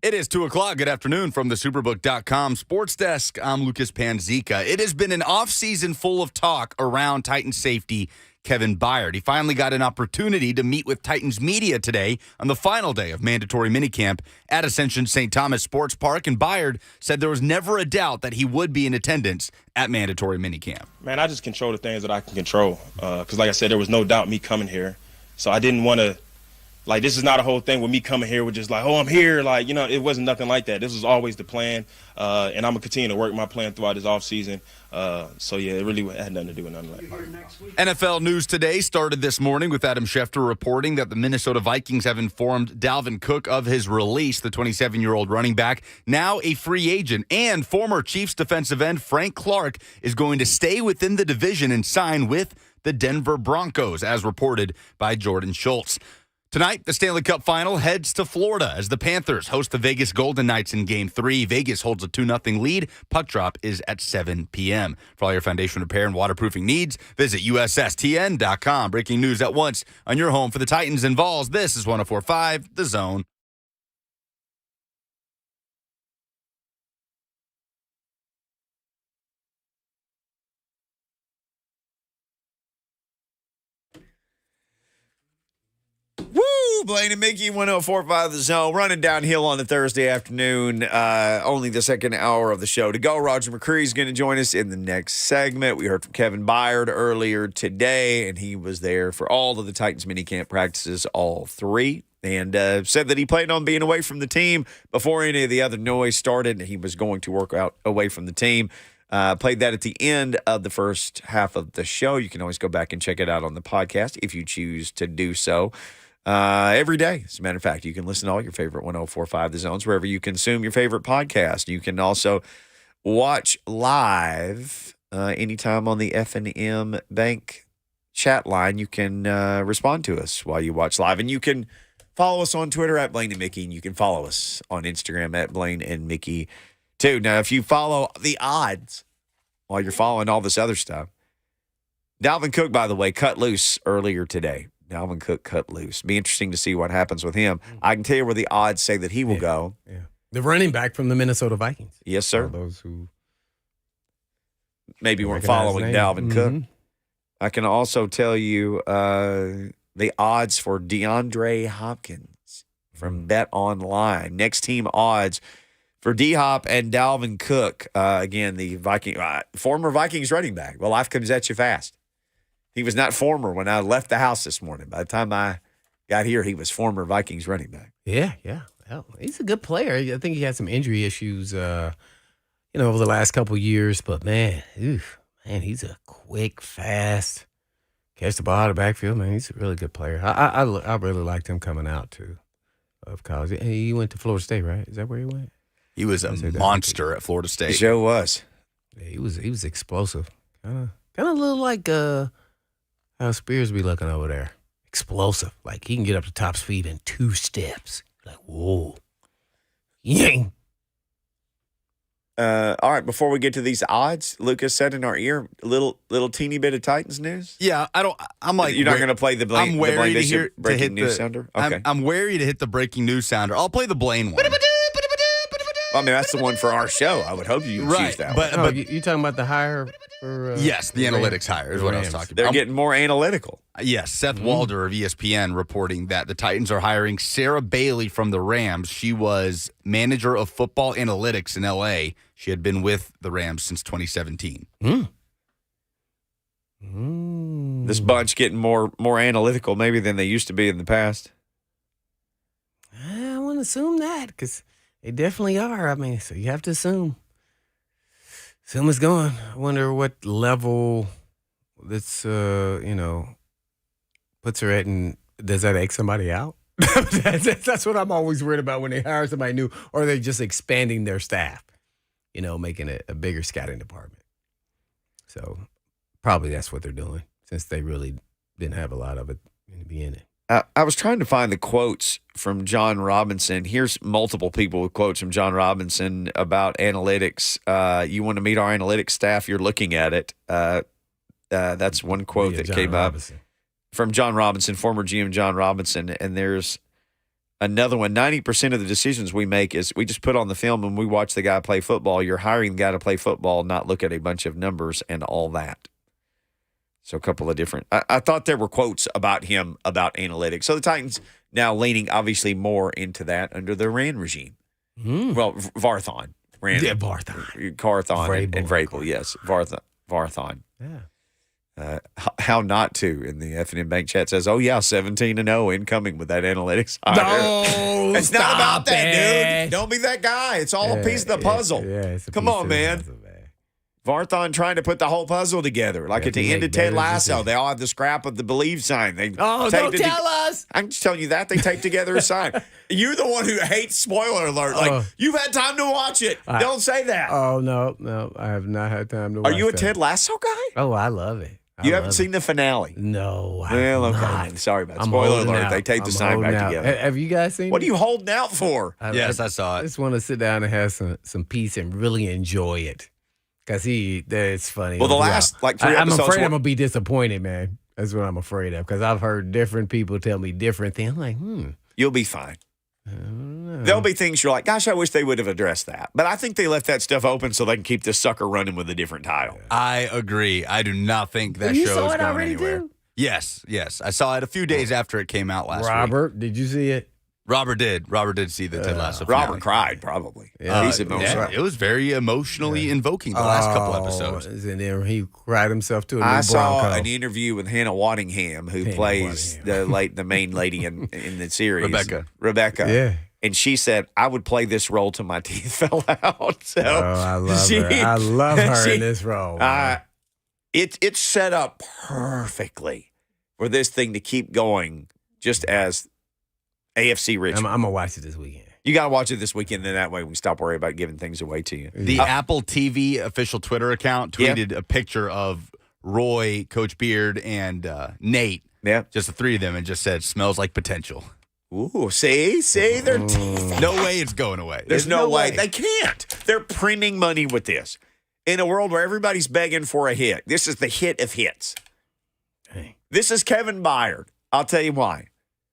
It is 2 o'clock. Good afternoon from the Superbook.com Sports Desk. I'm Lucas Panzica. It has been an offseason full of talk around Titans safety Kevin Byard. He finally got an opportunity to meet with Titans media today on the final day of mandatory minicamp at Ascension St. Thomas Sports Park, and Byard said there was never a doubt that he would be in attendance at mandatory minicamp. Man, I just control the things that I can control because, like I said, there was no doubt me coming here. So I didn't want to, like, this is not a whole thing with me coming here with just like, oh, I'm here. Like, it wasn't nothing like that. This was always the plan, and I'm going to continue to work my plan throughout this offseason. So, yeah, it really had nothing to do with nothing like that. NFL news today started this morning with Adam Schefter reporting that the Minnesota Vikings have informed Dalvin Cook of his release, the 27-year-old running back, now a free agent, and former Chiefs defensive end Frank Clark is going to stay within the division and sign with the Denver Broncos, as reported by Jordan Schultz. Tonight, the Stanley Cup Final heads to Florida as the Panthers host the Vegas Golden Knights in Game 3. Vegas holds a 2-0 lead. Puck drop is at 7 p.m. For all your foundation repair and waterproofing needs, visit USSTN.com. Breaking news at once on your home for the Titans and Vols. This is 104.5 The Zone. Woo! Blaine and Mickey, 104.5 The Zone, running downhill on the Thursday afternoon. Only the second hour of the show to go. Roger McCreary is going to join us in the next segment. We heard from Kevin Byard earlier today, and he was there for all of the Titans minicamp practices, all three, and said that he planned on being away from the team before any of the other noise started. He was going to work out away from the team. Played that at the end of the first half of the show. You can always go back and check it out on the podcast if you choose to do so. Every day. As a matter of fact, you can listen to all your favorite 104.5 The Zones wherever you consume your favorite podcast. You can also watch live anytime on the F&M Bank chat line. You can respond to us while you watch live. And you can follow us on Twitter at Blaine and Mickey. And you can follow us on Instagram at Blaine and Mickey too. Now, if you follow the odds while you're following all this other stuff, Dalvin Cook, by the way, cut loose earlier today. Dalvin Cook cut loose. Be interesting to see what happens with him. I can tell you where the odds say that he will go. Yeah. The running back from the Minnesota Vikings. Yes, sir. For those who maybe weren't following Dalvin Cook. I can also tell you the odds for DeAndre Hopkins from Bet Online. Next team odds for D-Hop and Dalvin Cook. Again, the former Vikings running back. Well, life comes at you fast. He was not former when I left the house this morning. By the time I got here, he was former Vikings running back. Yeah. Well, he's a good player. I think he had some injury issues, over the last couple of years. But, man, he's a quick, fast, catch the ball out of the backfield. Man, he's a really good player. I really liked him coming out, too, of college. He went to Florida State, right? Is that where he went? He was a monster at Florida State. He sure was. Yeah, he was explosive. Kind of a little like how Spears be looking over there. Explosive. Like, he can get up to top speed in 2 steps. Like, whoa. Yang. All right, before we get to these odds, Lucas said in our ear, little teeny bit of Titans news. Yeah, I'm like, you're not going to play the Blaine. I'm wary to hear breaking news sounder. Okay, I'm wary to hit the breaking news sounder. I'll play the Blaine one. I mean, that's the one for our show. I would hope you choose that one. But you talking about the hire for yes, the analytics hire is what I was talking about. They're getting more analytical. Yes, Seth Walder of ESPN reporting that the Titans are hiring Sarah Bailey from the Rams. She was manager of football analytics in L.A. She had been with the Rams since 2017. This bunch getting more analytical maybe than they used to be in the past. I want to assume that because they definitely are. I mean, so you have to assume. Assume it's going. I wonder what level that's, puts her at, and does that X somebody out? That's what I'm always worried about when they hire somebody new, or are they just expanding their staff, making it a bigger scouting department. So probably that's what they're doing, since they really didn't have a lot of it in the beginning. I was trying to find the quotes from John Robinson. Here's multiple people with quotes from John Robinson about analytics. You want to meet our analytics staff, you're looking at it. That's one quote that John came Robinson. up from John Robinson, former GM John Robinson. And there's Another one, 90% of the decisions we make is we just put on the film and we watch the guy play football. You're hiring the guy to play football, not look at a bunch of numbers and all that. So a couple of different. I thought there were quotes about him about analytics. So the Titans now leaning obviously more into that under the Rand regime. Well, Varthon. Rand, Yeah, Varthon. Carthon and Vrabel, yes. Varthon. Yeah. How not to in the F&M Bank chat says, oh, yeah, 17-0 incoming with that analytics. No, it's not about that, it. dude. Don't be that guy. It's all a piece of the puzzle. It's a Come piece on, of the man. puzzle, Varthon trying to put the whole puzzle together. Like Yeah, at the to end make of Ted better Lasso, decisions. they all have the scrap of the believe sign. They Oh, taped don't it tell us. I'm just telling you that. They taped together a sign. You're the one who hates spoiler alert. Like, you've had time to watch it. Don't say that. Oh, no. I have not had time to watch Are you a that. Ted Lasso guy? Oh, I love it. You haven't seen the finale? No, I Well, have okay. not. Man. Sorry about it. I'm Spoiler holding alert. out. They taped the I'm sign holding back out. together. Have you guys seen What it? are you holding out for? Yes, I saw I it. just want to sit down and have some peace and really enjoy it. Because it's funny. Well, the last, like, 3 I'm episodes afraid were- I'm going to be disappointed, man. That's what I'm afraid of. Because I've heard different people tell me different things. I'm like, You'll be fine. There'll be things you're like, gosh, I wish they would have addressed that. But I think they left that stuff open so they can keep this sucker running with a different title. I agree. I do not think that You show saw is it going already, anywhere. too? Yes. I saw it a few days after it came out last week. Robert, did you see it? Robert did see the Ted Lasso finale. Robert cried, probably. Yeah. He's emotional. Yeah, it was very emotionally invoking the last couple episodes. And then he cried himself to a new I saw Bronco. an interview with Hannah Waddingham, who plays the main lady in the series. Rebecca. Yeah. And she said, I would play this role till my teeth fell out. So I love her. I love her in this role. It's set up perfectly for this thing to keep going just as AFC Richmond. I'm going to watch it this weekend. You got to watch it this weekend, then that way we can stop worrying about giving things away to you. The Apple TV official Twitter account tweeted a picture of Roy, Coach Beard, and Nate. Yeah. Just the three of them, and just said, smells like potential. Ooh, see, they're no way it's going away. There's no way. They can't. They're printing money with this. In a world where everybody's begging for a hit, this is the hit of hits. Hey. This is Kevin Byard. I'll tell you why.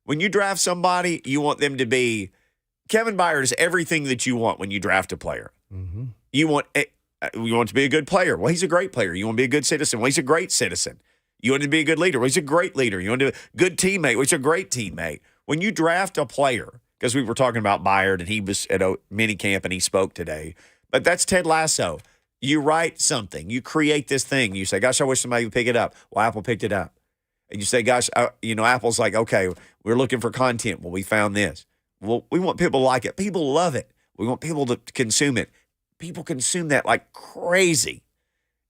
When you draft somebody, you want them to be – Kevin Byard is everything that you want when you draft a player. Mm-hmm. You want to be a good player. Well, he's a great player. You want to be a good citizen. Well, he's a great citizen. You want to be a good leader. Well, he's a great leader. You want to be a good teammate. Well, he's a great teammate. When you draft a player, because we were talking about Byard and he was at a minicamp and he spoke today, but that's Ted Lasso. You write something. You create this thing. You say, gosh, I wish somebody would pick it up. Well, Apple picked it up. And you say, gosh, Apple's like, okay, we're looking for content. Well, we found this. Well, we want people to like it. People love it. We want people to consume it. People consume that like crazy.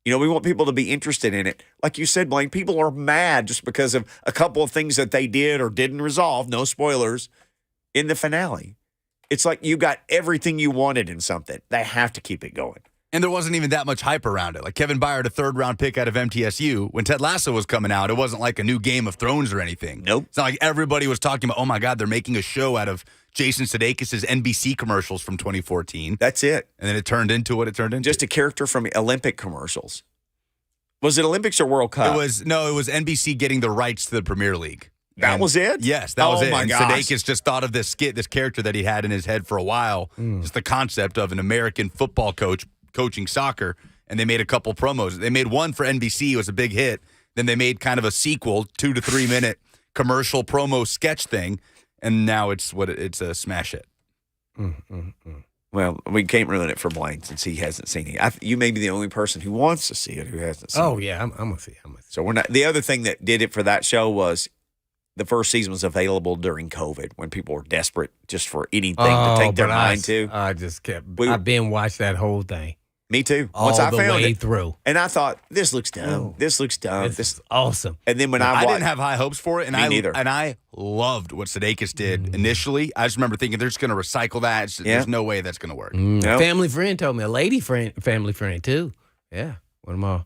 We want people to be interested in it. Like you said, Blaine, people are mad just because of a couple of things that they did or didn't resolve, no spoilers, in the finale. It's like you got everything you wanted in something. They have to keep it going. And there wasn't even that much hype around it. Like Kevin Byard, a third-round pick out of MTSU. When Ted Lasso was coming out, it wasn't like a new Game of Thrones or anything. Nope. It's not like everybody was talking about, oh, my God, they're making a show out of Jason Sudeikis' NBC commercials from 2014. That's it. And then it turned into what it turned into. Just a character from Olympic commercials. Was it Olympics or World Cup? It was NBC getting the rights to the Premier League. That was it? Yes, that was it. Oh, my and gosh. Sudeikis just thought of this skit, this character that he had in his head for a while. Just the concept of an American football coach coaching soccer, and they made a couple promos. They made one for NBC. It was a big hit. Then they made kind of a sequel, 2 to 3 minute commercial promo sketch thing, and now it's a smash hit. Well, we can't ruin it for Blaine since he hasn't seen it. You may be the only person who wants to see it who hasn't seen it. Oh, yeah, I'm going to see it. So we're not. The other thing that did it for that show was the first season was available during COVID when people were desperate just for anything to take their mind to. I just kept. I've been watched that whole thing. Me too. All the way through. And I thought, this looks dumb. This looks dumb. This is awesome. And then when I didn't have high hopes for it, and Me neither. And I loved what Sudeikis did initially. I just remember thinking they're just going to recycle that. There's no way that's going to work. Nope. Family friend told me, family friend too. Yeah, one of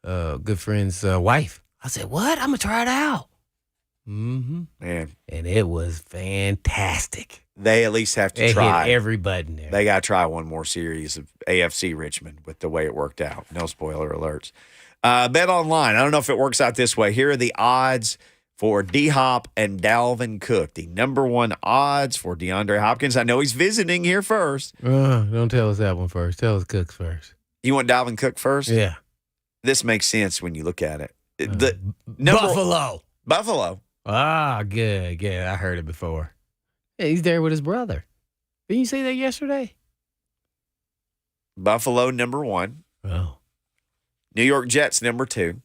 my good friend's wife. I said, what? I'm going to try it out. Mm-hmm. Man. And it was fantastic. They at least have to They try. hit every button there. They got to try one more series of AFC Richmond with the way it worked out. No spoiler alerts. Bet online. I don't know if it works out this way. Here are the odds for D-Hop and Dalvin Cook, the number one odds for DeAndre Hopkins. I know he's visiting here first. Don't tell us that one first. Tell us Cook's first. You want Dalvin Cook first? Yeah. This makes sense when you look at it. Buffalo. Ah, good. Good. I heard it before. Yeah, he's there with his brother. Didn't you say that yesterday? Buffalo, number one. Oh. New York Jets, number two.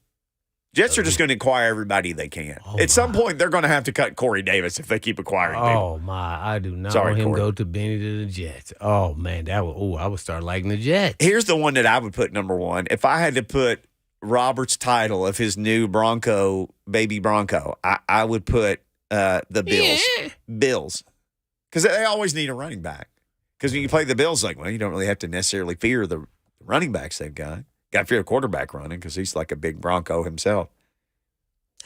Jets are just going to acquire everybody they can. At some point, they're going to have to cut Corey Davis if they keep acquiring people. Oh, my. I do not want him to go to Benny to the Jets. Oh, man. I would start liking the Jets. Here's the one that I would put number one. If I had to put Robert's title of his new baby Bronco, I would put the Bills. Yeah. Bills. Because they always need a running back. Because when you play the Bills, you don't really have to necessarily fear the running backs they've got. Got to fear a quarterback running because he's like a big Bronco himself.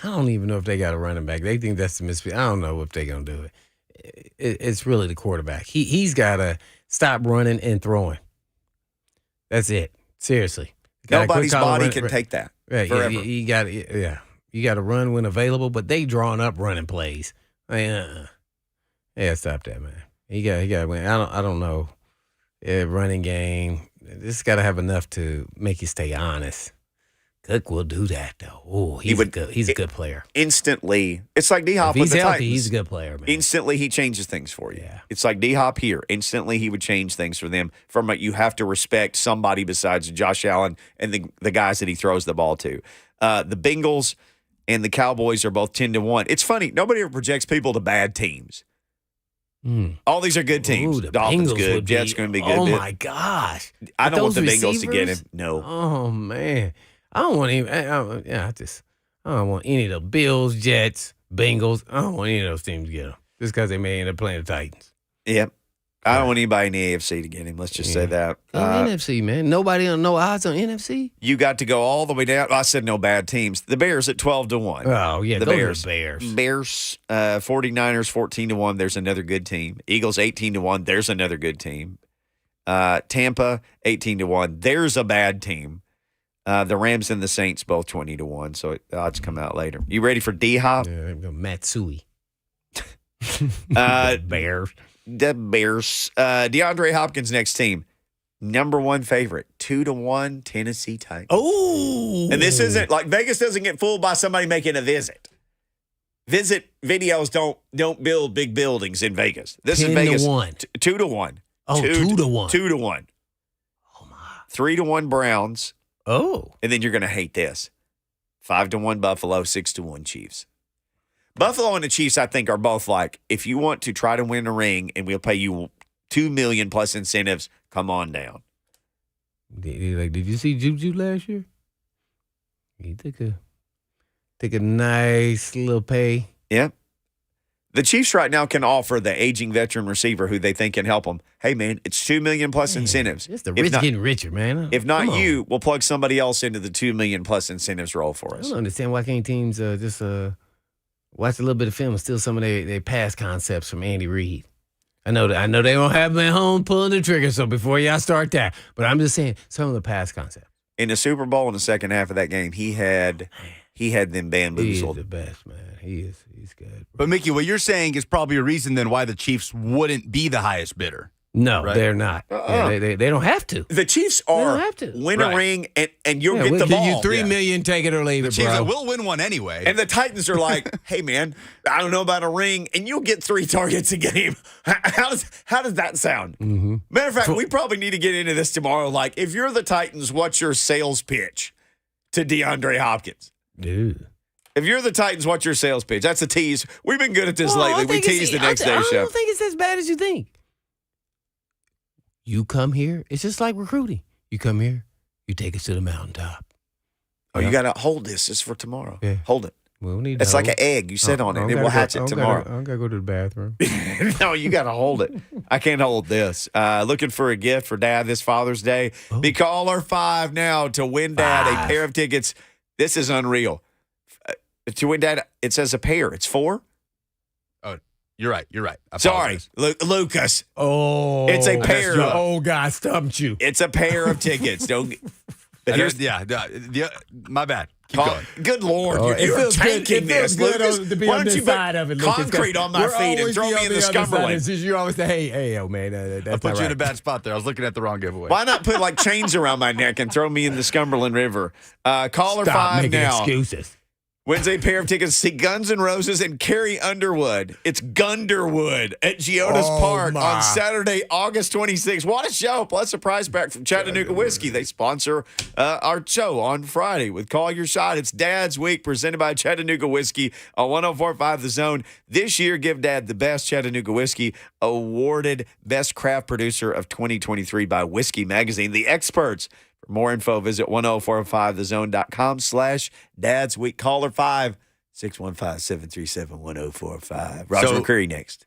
I don't even know if they got a running back. They think that's the misfit. I don't know if they're going to do it. It's really the quarterback. He's got to stop running and throwing. That's it. Seriously. Nobody's body can take that forever. You got to run when available, but they drawing up running plays. Yeah, stop that, man. He got to win. I don't know. Running game. This got to have enough to make you stay honest. Cook will do that, though. Oh, he's a good player. Instantly, it's like D-Hop with the healthy, Titans. he's a good player, man. Instantly, he changes things for you. Yeah. It's like D-Hop here. Instantly, he would change things for them. You have to respect somebody besides Josh Allen and the guys that he throws the ball to. The Bengals and the Cowboys are both 10-1. It's funny. Nobody ever projects people to bad teams. All these are good teams. Ooh, Dolphins Bengals good. Jets going to be good. Oh, my gosh. I don't want the Bengals receivers? to get him. No. Oh, man. I don't want I don't want any of the Bills, Jets, Bengals. I don't want any of those teams to get him. Just because they may end up playing the Titans. Yep. I don't want anybody in the AFC to get him. Let's just say that. NFC, man. Nobody on no odds on NFC. You got to go all the way down. I said no bad teams. The Bears at 12-1. Oh, yeah. The Bears. Bears. 49ers 14-1. There's another good team. Eagles 18-1. There's another good team. Tampa 18-1. There's a bad team. The Rams and the Saints both 20-1. So the odds come out later. You ready for D-Hop? Yeah, Matsui. Bears. The Bears. DeAndre Hopkins' next team. Number one favorite. 2-1 Tennessee Titans. Oh. And this isn't like Vegas doesn't get fooled by somebody making a visit. Visit videos don't build big buildings in Vegas. This is Vegas. 2-1. 2-1. Oh, 2-1. 2-1. Oh, my. 3-1 Browns. Oh. And then you're going to hate this. 5-1 Buffalo, 6-1 Chiefs. Buffalo and the Chiefs, I think, are both like, if you want to try to win a ring and we'll pay you $2 million plus incentives, come on down. Did you see Juju last year? He took a nice little pay. Yep. The Chiefs right now can offer the aging veteran receiver who they think can help them. Hey, man, it's $2 million plus incentives. It's the rich getting richer, man. If not you, we'll plug somebody else into the $2 million plus incentives role for us. I don't understand why can't teams just watch a little bit of film and steal some of their past concepts from Andy Reid. I know they don't have them at home pulling the trigger, so before y'all start that. But I'm just saying some of the past concepts. In the Super Bowl in the second half of that game, he had them bamboozled. He's the best, man. He's good. But Mickey, what you're saying is probably a reason then why the Chiefs wouldn't be the highest bidder. No, right? They're not. Yeah, they don't have to. The Chiefs are win a ring and you'll get the ball. Give you $3 million, take it or leave it, Chiefs bro. will win one anyway. And the Titans are like, hey, man, I don't know about a ring, and you'll get 3 targets a game. How does that sound? Mm-hmm. Matter of fact, we probably need to get into this tomorrow. Like, if you're the Titans, what's your sales pitch to DeAndre Hopkins? Dude. If you're the Titans, what's your sales pitch? That's a tease. We've been good at this lately. We tease the next day I show. don't think it's as bad as you think. You come here, it's just like recruiting. You come here, you take us to the mountaintop. Oh, you got to hold this. It's for tomorrow. Yeah. Hold it. We'll need it's like an egg. You sit on it, and it will hatch it tomorrow. I got to go to the bathroom. No, you got to hold it. I can't hold this. Looking for a gift for Dad this Father's Day. Oh. Be caller 5 now to win Dad a pair of tickets. This is unreal. To win Dad, it says a pair. It's 4. You're right. Sorry, Lucas. Oh, it's a pair. Oh, God, stumped you. It's a pair of tickets. Don't. But my bad. Keep going. Good Lord, It you're feels good. tanking It feels this, good Lucas. to be Why on don't this you put side of it, Lucas? concrete on my We're feet and always throw be me on in the other side. Scumberland? You always say, hey, yo, man, I that's put not you in a right. bad spot there. I was looking at the wrong giveaway. Why not put like chains around my neck and throw me in the Scumberland River? Caller Stop 5 making now. excuses. Wins a pair of tickets to see Guns N' Roses and Carrie Underwood. It's Gunderwood at Geoda's Park on Saturday, August 26th. What a show. Plus a prize pack from Chattanooga Whiskey. They sponsor our show on Friday with Call Your Shot. It's Dad's Week presented by Chattanooga Whiskey on 104.5 The Zone. This year, give Dad the best Chattanooga Whiskey, awarded Best Craft Producer of 2023 by Whiskey Magazine. The experts. For more info, visit 1045thezone.com/Dad's Week. Caller 5 615-737-1045. Roger McCreary next.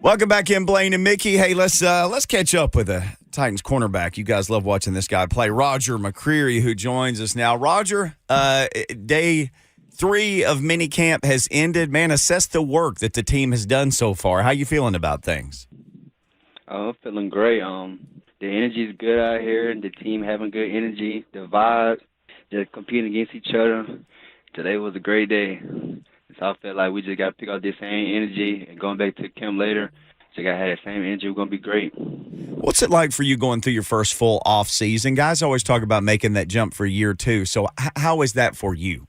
Welcome back in, Blaine and Mickey. Hey, let's catch up with the Titans cornerback. You guys love watching this guy play. Roger McCreary, who joins us now. Roger, day 3 of minicamp has ended. Man, assess the work that the team has done so far. How you feeling about things? I'm feeling great. The energy is good out here. The team having good energy. The vibes, just competing against each other. Today was a great day. So I feel like we just got to pick up this same energy and going back to camp later. So I got to have that same energy. We're going to be great. What's it like for you going through your first full off season? Guys always talk about making that jump for year 2. So how is that for you?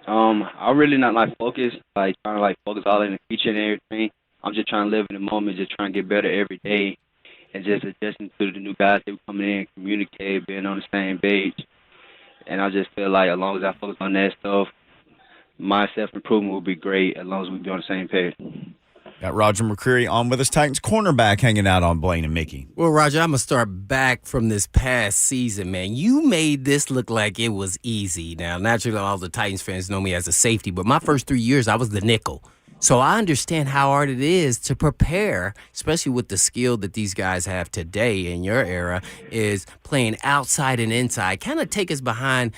I'm really not focused, trying to focus all in the future and everything. I'm just trying to live in the moment, just trying to get better every day, and just adjusting to the new guys that are coming in, communicate, being on the same page. And I just feel like as long as I focus on that stuff, my self-improvement will be great as long as we be on the same page. Got Roger McCreary on with us, Titans cornerback, hanging out on Blaine and Mickey. Well, Roger, I'm going to start back from this past season, man. You made this look like it was easy. Now, naturally, all the Titans fans know me as a safety, but my first 3 years, I was the nickel. So I understand how hard it is to prepare, especially with the skill that these guys have today in your era, is playing outside and inside. Kind of take us behind,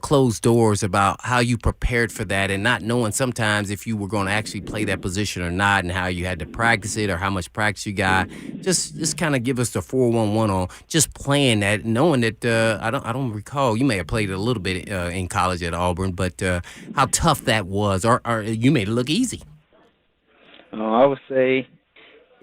closed doors about how you prepared for that and not knowing sometimes if you were going to actually play that position or not and how you had to practice it or how much practice you got. Just kind of give us the 411 on just playing that, knowing that I don't recall, you may have played a little bit in college at Auburn, but how tough that was, or you made it look easy. I would say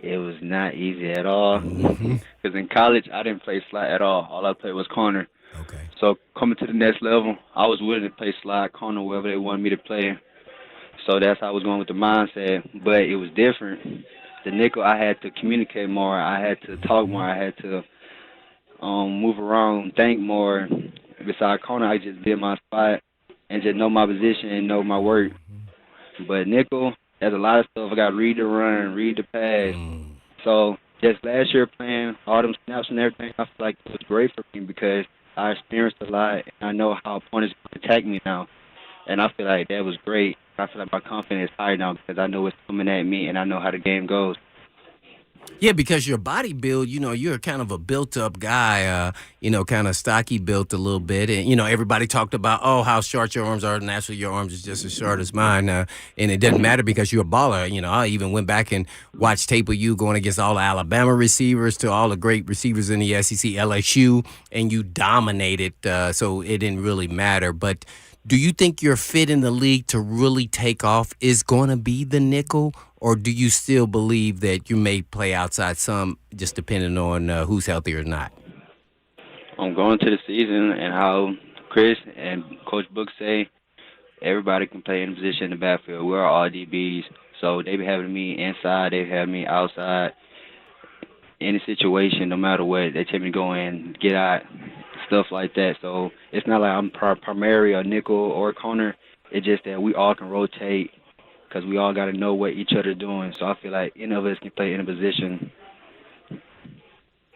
it was not easy at all. Because in college, I didn't play slot at all. All I played was corner. Okay. So coming to the next level, I was willing to play slot, corner, wherever they wanted me to play. So that's how I was going with the mindset. But it was different. The nickel, I had to communicate more. I had to talk more. I had to move around, think more. Besides corner, I just did my spot and just know my position and know my work. But nickel, there's a lot of stuff. I got to read the run, read the pass. So just last year playing all them snaps and everything, I feel like it was great for me because I experienced a lot, and I know how opponents attack me now. And I feel like that was great. I feel like my confidence is higher now because I know what's coming at me, and I know how the game goes. Yeah, because your body build, you're kind of a built-up guy, kind of stocky built a little bit. And, everybody talked about, how short your arms are. Naturally, your arms is just as short as mine. And it doesn't matter because you're a baller. I even went back and watched tape of you going against all the Alabama receivers to all the great receivers in the SEC, LSU, and you dominated. So it didn't really matter. But do you think your fit in the league to really take off is going to be the nickel? Or do you still believe that you may play outside some, just depending on who's healthy or not? I'm going to the season, and how Chris and Coach Book say, everybody can play in a position in the backfield. We're all DBs, so they be having me inside, they have me outside. Any situation, no matter what, they tell me to go in, get out, stuff like that. So it's not like I'm primary or nickel or corner. It's just that we all can rotate, because we all got to know what each other doing. So I feel like any of us can play in a position.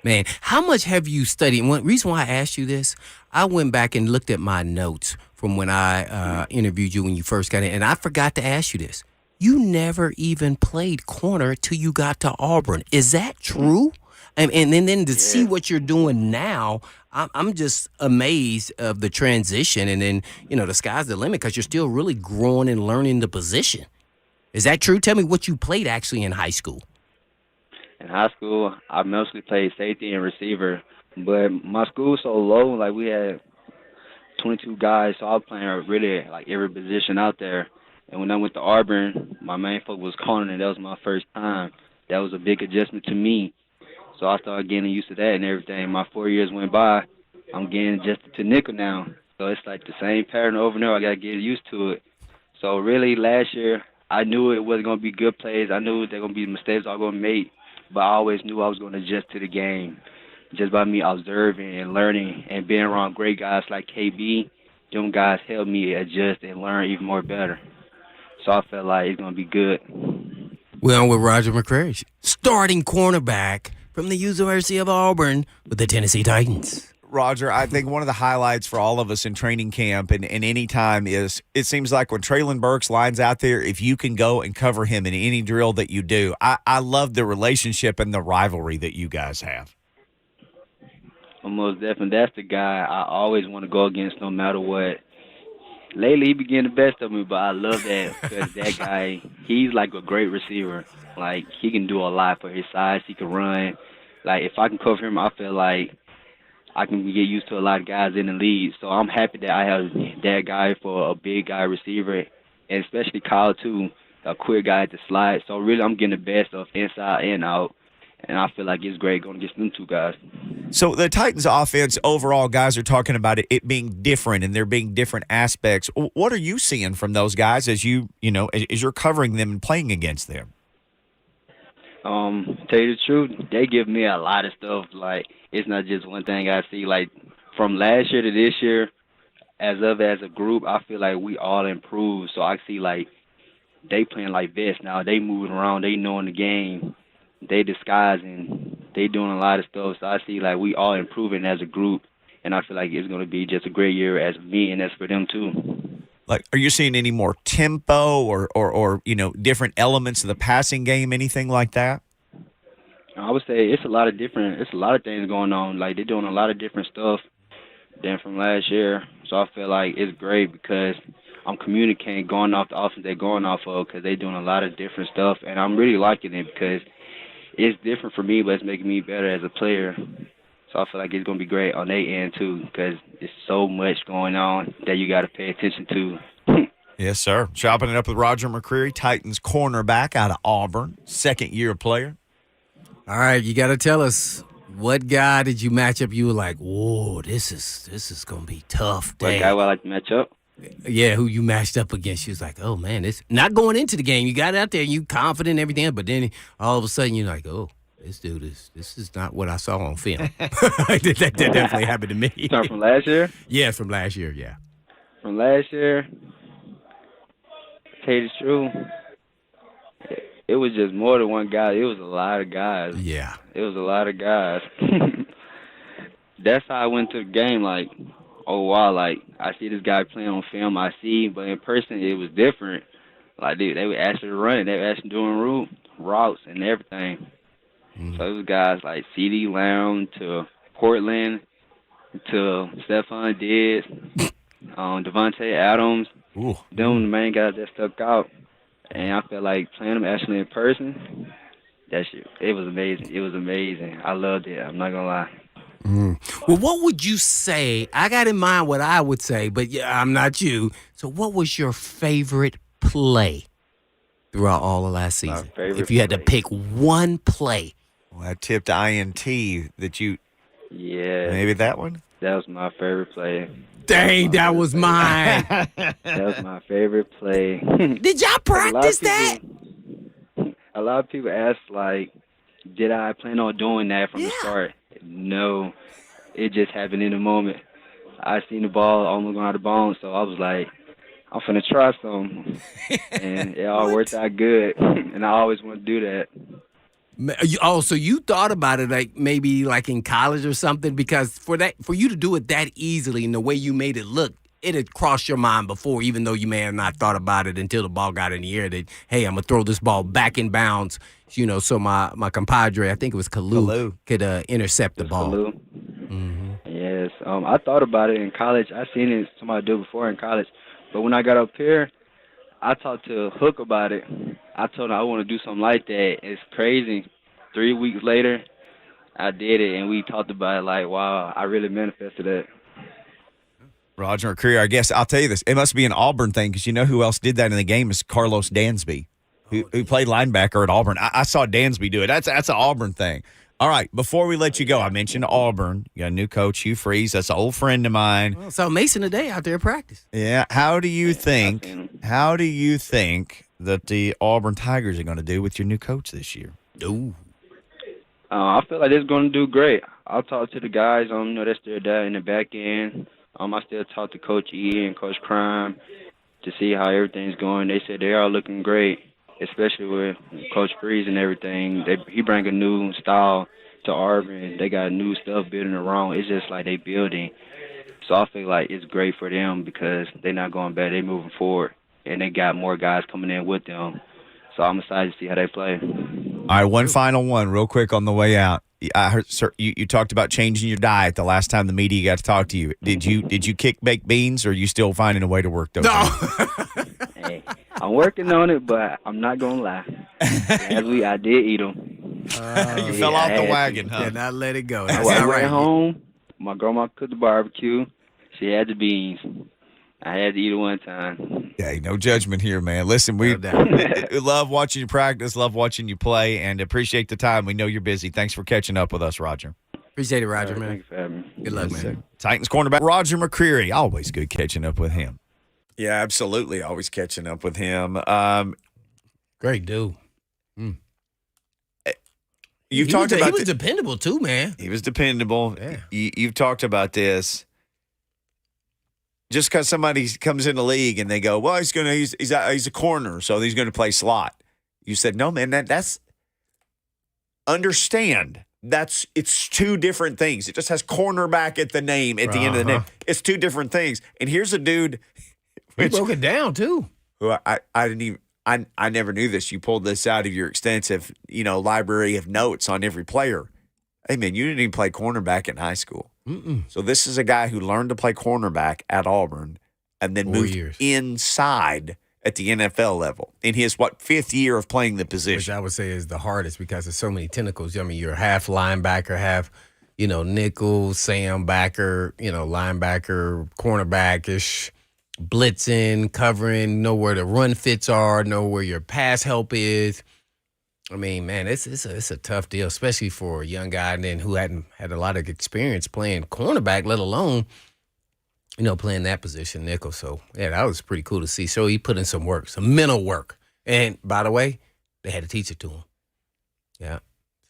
Man, how much have you studied? One reason why I asked you this, I went back and looked at my notes from when I interviewed you when you first got in, and I forgot to ask you this. You never even played corner till you got to Auburn. Is that true? And then to see what you're doing now, I'm just amazed of the transition. And then, the sky's the limit because you're still really growing and learning the position. Is that true? Tell me what you played actually in high school. In high school, I mostly played safety and receiver, but my school was so low, like we had 22 guys, so I was playing really like every position out there. And when I went to Auburn, my main focus was corner, and that was my first time. That was a big adjustment to me. So I started getting used to that and everything. My 4 years went by. I'm getting adjusted to nickel now. So it's like the same pattern over and over. I got to get used to it. So really last year, I knew it wasn't going to be good plays. I knew there were going to be mistakes I was going to make, but I always knew I was going to adjust to the game just by me observing and learning and being around great guys like KB. Them guys helped me adjust and learn even more better. So I felt like it's going to be good. We're on with Roger McCreary, starting cornerback from the University of Auburn with the Tennessee Titans. Roger, I think one of the highlights for all of us in training camp and any time is it seems like when Traylon Burks lines out there, if you can go and cover him in any drill that you do, I love the relationship and the rivalry that you guys have. Well, most definitely, that's the guy I always want to go against no matter what. Lately, he been getting the best of me, but I love that because that guy, he's like a great receiver. Like, he can do a lot for his size. He can run. Like, if I can cover him, I feel like I can get used to a lot of guys in the league. So I'm happy that I have that guy for a big guy receiver, and especially Kyle, too, a quick guy at the slide. So really, I'm getting the best of inside and out, and I feel like it's great going against them two guys. So the Titans offense overall, guys are talking about it being different and there being different aspects. What are you seeing from those guys as as you're covering them and playing against them? Tell you the truth, they give me a lot of stuff. Like, it's not just one thing I see. Like, from last year to this year, as a group, I feel like we all improved. So I see, like, they playing like vets now. They moving around. They knowing the game. They disguising. They doing a lot of stuff. So I see, like, we all improving as a group. And I feel like it's going to be just a great year as me and as for them, too. Like, are you seeing any more tempo or different elements of the passing game, anything like that? I would say it's a lot of things going on. Like, they're doing a lot of different stuff than from last year. So I feel like it's great because I'm communicating going off the offense they're going off of because they're doing a lot of different stuff. And I'm really liking it because it's different for me, but it's making me better as a player. So I feel like it's going to be great on their end, too, because there's so much going on that you got to pay attention to. Yes, sir. Chopping it up with Roger McCreary, Titans cornerback out of Auburn, second-year player. All right, you got to tell us, what guy did you match up? You were like, whoa, this is going to be tough. What guy would I like to match up? Yeah, who you matched up against. She was like, oh, man, this not going into the game. You got out there, you confident and everything, but then all of a sudden you're like, oh. This dude this is not what I saw on film. that definitely happened to me. Start from last year? Yeah, from last year, yeah. From last year, tell you the truth, it was just more than one guy. It was a lot of guys. Yeah. It was a lot of guys. That's how I went to the game, like, oh, wow, like, I see this guy playing on film, but in person it was different. Like, dude, they were actually running. They were actually doing routes and everything. So it was guys like C.D. Lamb to Portland to Stephon Diggs, Devontae Adams. Ooh. Them the main guys that stuck out. And I feel like playing them actually in person, that shit, it was amazing. It was amazing. I loved it. I'm not going to lie. Well, what would you say? I got in mind what I would say, but yeah, I'm not you. So what was your favorite play throughout all of last season? If you had to pick one play. Well, that tipped INT that you... Yeah. Maybe that one? That was my favorite play. Dang, that was mine. That was my favorite play. Did y'all practice that? A lot of people ask, like, did I plan on doing that from the start? No. It just happened in the moment. I seen the ball almost going out of bounds, so I was like, I'm finna try something. And it all worked out good. And I always want to do that. Oh, so you thought about it like maybe like in college or something? Because for you to do it that easily and the way you made it look, it had crossed your mind before, even though you may have not thought about it until the ball got in the air that, hey, I'm going to throw this ball back in bounds, so my compadre, I think it was Kalu. Could intercept the ball. Kalu. Mm-hmm. Yes. I thought about it in college. I seen it somebody do it before in college. But when I got up here, I talked to Hook about it. I told him I want to do something like that. It's crazy. 3 weeks later, I did it, and we talked about it like, wow, I really manifested that. Roger McCreary, I guess I'll tell you this. It must be an Auburn thing because you know who else did that in the game is Carlos Dansby, who played linebacker at Auburn. I saw Dansby do it. That's an Auburn thing. All right, before we let you go, I mentioned Auburn. You got a new coach, Hugh Freeze. That's an old friend of mine. Well, saw Mason today out there at practice. Yeah. How do you think that the Auburn Tigers are going to do with your new coach this year? Ooh. I feel like they're going to do great. I'll talk to the guys. That's their dad in the back end. I still talk to Coach E and Coach Crime to see how everything's going. They said they are looking great, especially with Coach Freeze and everything. He bring a new style to Auburn. They got new stuff building around. It's just like they building. So I feel like it's great for them because they're not going back. They're moving forward, and they got more guys coming in with them. So I'm excited to see how they play. All right, one final one real quick on the way out. I heard, sir, you talked about changing your diet the last time the media got to talk to you. Did you kick baked beans, or are you still finding a way to work those? No. Hey, I'm working on it, but I'm not going to lie. Last week I did eat them. You fell off the wagon, huh? Did not let it go. I That's went all right. home. My grandma cooked the barbecue. She had the beans. I had to eat it one time. Hey, no judgment here, man. Listen, we love watching you practice, love watching you play, and appreciate the time. We know you're busy. Thanks for catching up with us, Roger. Appreciate it, Roger, man. Thanks for having me. Good luck, man. Titans cornerback Roger McCreary. Always good catching up with him. Yeah, absolutely. Always catching up with him. Great dude. He was dependable too, man. He was dependable. Yeah. You've talked about this. Just because somebody comes in the league and they go, well, he's a corner, so he's going to play slot. You said, no, man, that's understand. It's two different things. It just has cornerback at the name at the end of the name. It's two different things. And here's a dude. He broke it down too. Who I didn't even. I never knew this. You pulled this out of your extensive, library of notes on every player. Hey, man, you didn't even play cornerback in high school. So this is a guy who learned to play cornerback at Auburn and then moved inside at the NFL level in his, fifth year of playing the position. Which I would say is the hardest because there's so many tentacles. I mean, you're half linebacker, half, nickel, Sam backer, linebacker, cornerback-ish, blitzing, covering, know where the run fits are, know where your pass help is. I mean, man, it's a tough deal, especially for a young guy and then who hadn't had a lot of experience playing cornerback, let alone, playing that position, nickel. So, yeah, that was pretty cool to see. So he put in some work, some mental work. And, by the way, they had to teach it to him. Yeah.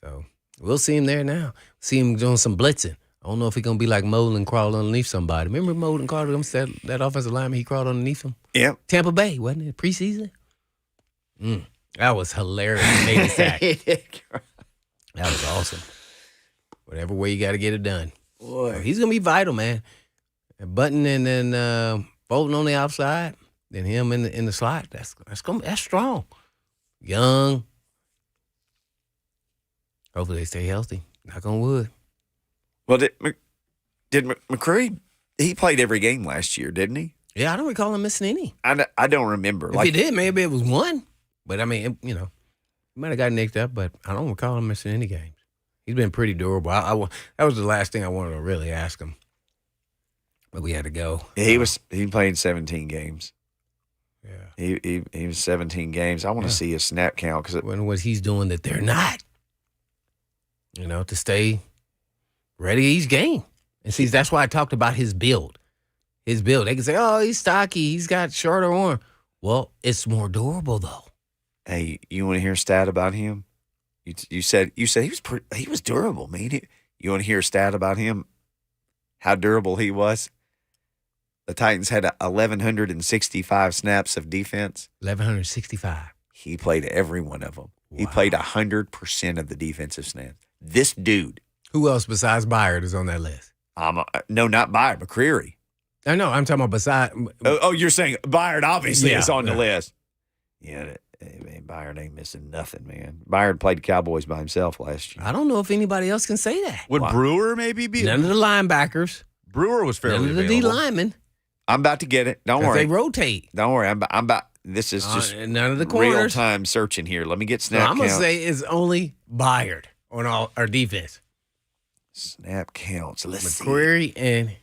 So we'll see him there now. See him doing some blitzing. I don't know if he's going to be like Mold and crawl underneath somebody. Remember Mold and crawled that offensive lineman, he crawled underneath him? Yeah. Tampa Bay, wasn't it? Preseason? That was hilarious. Made a sack. That was awesome. Whatever way you got to get it done. Boy, he's gonna be vital, man. Button and then Bolton on the outside, then him in the slot. That's strong. Young. Hopefully they stay healthy. Knock on wood. Well, did McCreary? He played every game last year, didn't he? Yeah, I don't recall him missing any. I don't remember. If he did, maybe it was one. But, I mean, he might have got nicked up, but I don't recall him missing any games. He's been pretty durable. That was the last thing I wanted to really ask him. But we had to go. Yeah, he played 17 games. Yeah. He was 17 games. I want to see his snap count. Because what he's doing that they're not. To stay ready each game. And see, that's why I talked about his build. They can say, oh, he's stocky. He's got shorter arm. Well, it's more durable, though. Hey, you want to hear a stat about him? You said he was durable, man. You want to hear a stat about him? How durable he was? The Titans had 1,165 snaps of defense. 1,165. He played every one of them. Wow. He played 100% of the defensive snaps. This dude. Who else besides Byard is on that list? No, not Byard. McCreary. I know. I'm talking about beside. Oh, you're saying Byard obviously is on the list. Yeah, man, Byard ain't missing nothing, man. Byard played the Cowboys by himself last year. I don't know if anybody else can say that. Would Brewer maybe be? None of the linebackers. Brewer was fairly None of the available. D linemen. I'm about to get it. Don't worry. They rotate. Don't worry. I'm about. This is just none of the corners. Real time searching here. Let me get snap count. I'm gonna say it's only Byard on our defense. Snap counts. Let's McCreary and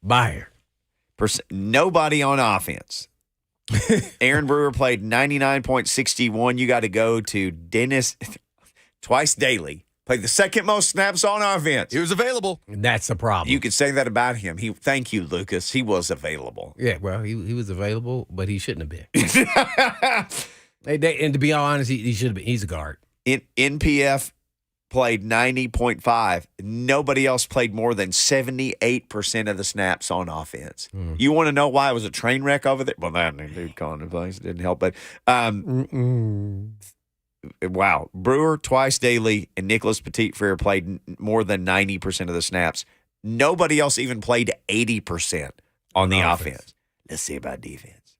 Byard. Nobody on offense. Aaron Brewer played 99.61. You got to go to Dennis twice daily. Played the second most snaps on offense. He was available. That's the problem. You could say that about him. Thank you, Lucas. He was available. Yeah, well, he was available, but he shouldn't have been. And to be honest, he should have been. He's a guard. NPF played 90.5. Nobody else played more than 78% of the snaps on offense. You want to know why it was a train wreck over there? Well, that dude calling the plays didn't help. But Wow. Brewer twice daily and Nicholas Petit-Frere played more than 90% of the snaps. Nobody else even played 80% on the offense. Let's see about defense.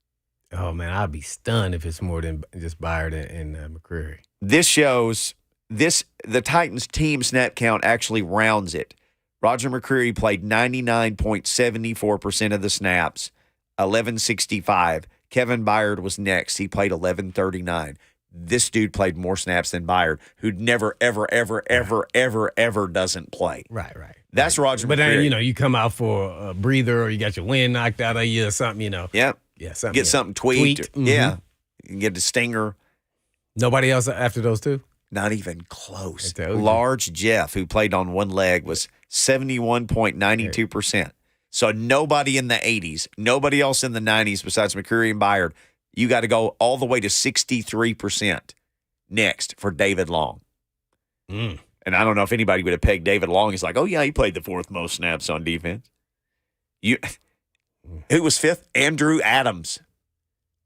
Oh, man, I'd be stunned if it's more than just Byard and McCreary. This shows the Titans team snap count actually rounds it. Roger McCreary played 99.74% of the snaps, 1165. Kevin Byard was next. He played 1139. This dude played more snaps than Byard, who never, ever, ever, ever, ever, ever doesn't play. Right. That's Roger But McCreary. then, you come out for a breather or you got your wind knocked out of you or something, Yep. Yeah, something. Get something tweaked. Mhm. Yeah. You can get a stinger. Nobody else after those two? Not even close. I told you. Large Jeff, who played on one leg, was 71.92%. So nobody in the 80s, nobody else in the 90s besides McCreary and Byard. You got to go all the way to 63% next for David Long. And I don't know if anybody would have pegged David Long. He's like, oh, yeah, he played the fourth most snaps on defense. Who was fifth? Andrew Adams.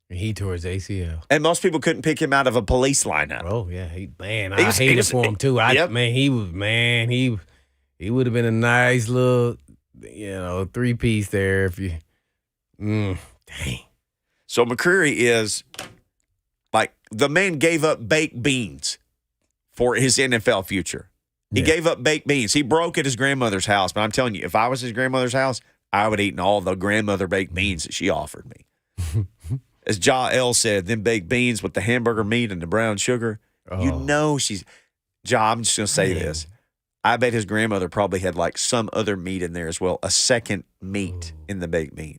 He tore his ACL. And most people couldn't pick him out of a police lineup. Oh, yeah. I hated for him, too. He would have been a nice little, three-piece there if you dang. So McCreary is like the man gave up baked beans for his NFL future. He gave up baked beans. He broke at his grandmother's house. But I'm telling you, if I was his grandmother's house, I would have eaten all the grandmother baked beans that she offered me. As Ja L said, them baked beans with the hamburger meat and the brown sugar. She's Ja, I'm just going to say this. I bet his grandmother probably had like some other meat in there as well, a second meat in the baked beans.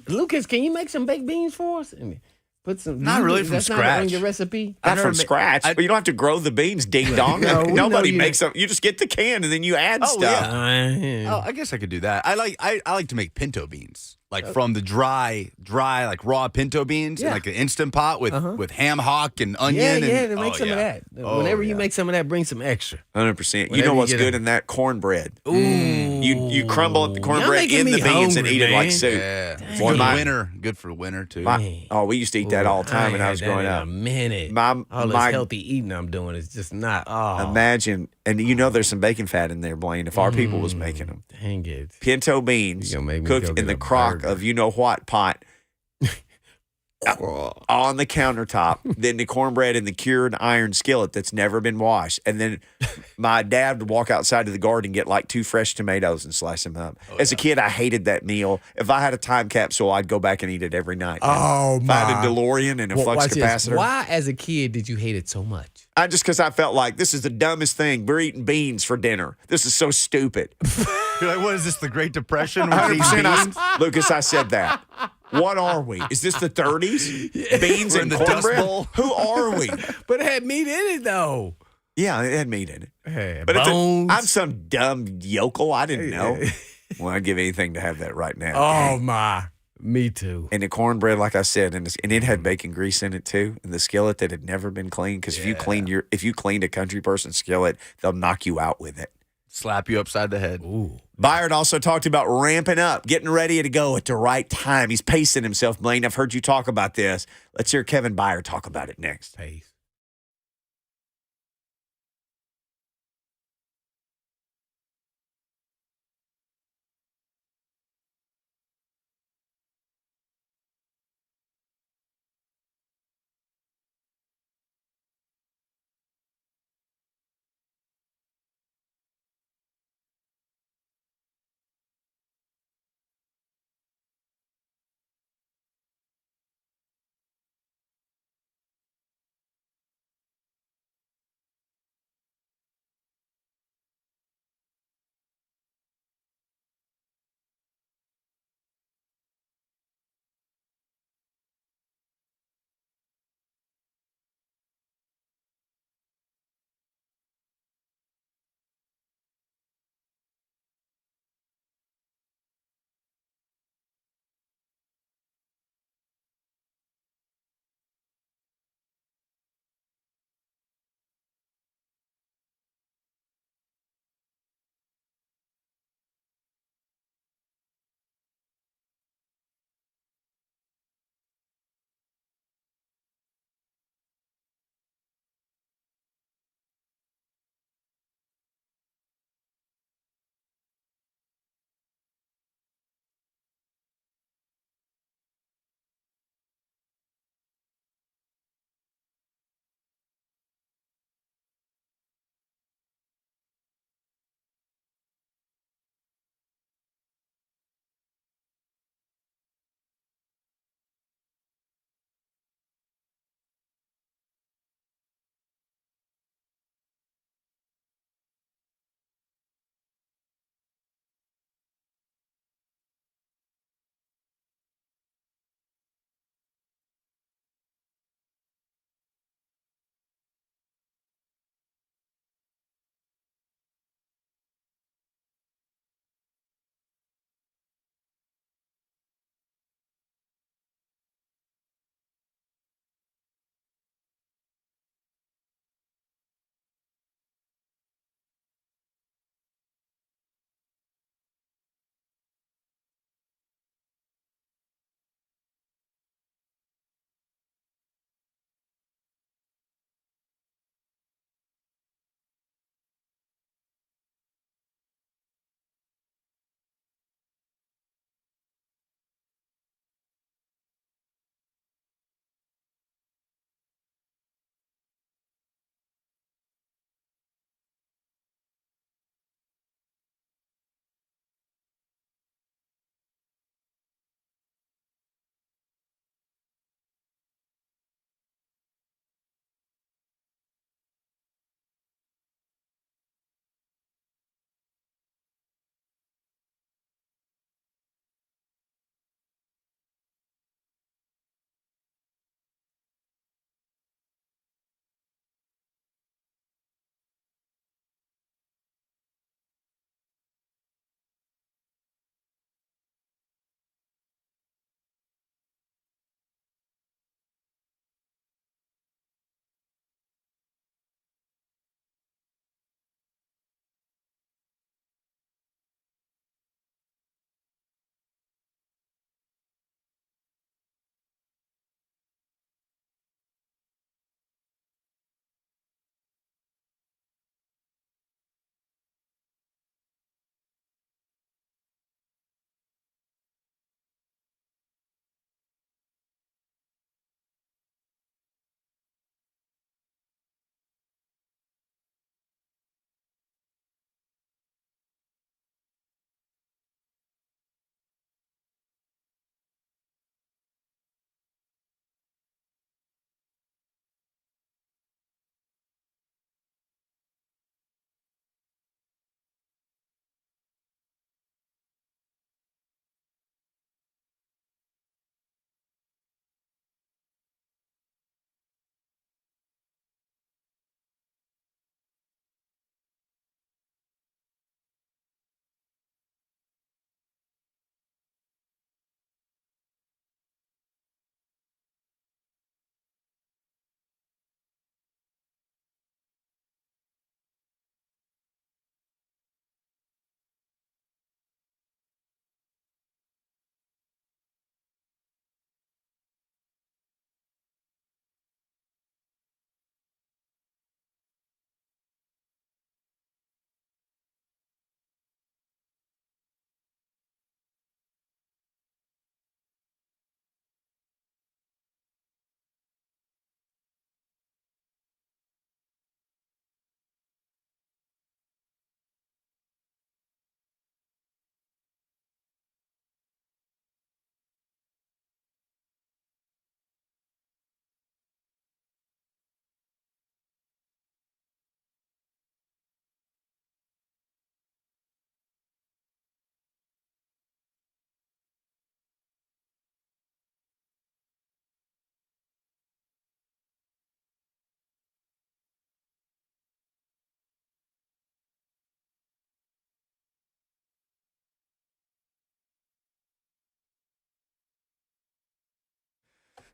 Lucas, can you make some baked beans for us? And put some. Not really from that's scratch. Not on your recipe. Not from scratch. But you don't have to grow the beans, ding dong. Nobody makes them. You just get the can and then you add stuff. Yeah. I guess I could do that. I like to make pinto beans. Like from the dry, like raw pinto beans in like an Instant Pot with ham hock and onion. To make some of that. Whenever you make some of that, bring some extra. 100%. You know what's good in that? Cornbread. Ooh. You crumble the cornbread in the beans and eat it like soup. Yeah. It's good for winter. Good for winter, too. We used to eat that all the time when I was growing up. A minute. All this healthy eating I'm doing is just not. Imagine, and there's some bacon fat in there, Blaine, if our people was making them. Dang it. Pinto beans cooked in the crock of you-know-what pot on the countertop, then the cornbread in the cured iron skillet that's never been washed. And then my dad would walk outside to the garden and get like 2 fresh tomatoes and slice them up. As a kid, I hated that meal. If I had a time capsule, I'd go back and eat it every night. If I had a DeLorean and a flux capacitor. Why, as a kid, did you hate it so much? Just because I felt like this is the dumbest thing. We're eating beans for dinner. This is so stupid. You're like, what is this, the Great Depression? 100%. Lucas, I said that. What are we? Is this the 30s? Beans and cornbread? Who are we? But it had meat in it, though. Yeah, it had meat in it. Hey, but I'm some dumb yokel. I didn't know. Well, I'd give anything to have that right now. Oh, my. Me too. And the cornbread, like I said, and it had bacon grease in it too, and the skillet that had never been cleaned. Because if you cleaned a country person's skillet, they'll knock you out with it. Slap you upside the head. Ooh. Byard also talked about ramping up, getting ready to go at the right time. He's pacing himself, Blaine. I've heard you talk about this. Let's hear Kevin Byard talk about it next. Pace.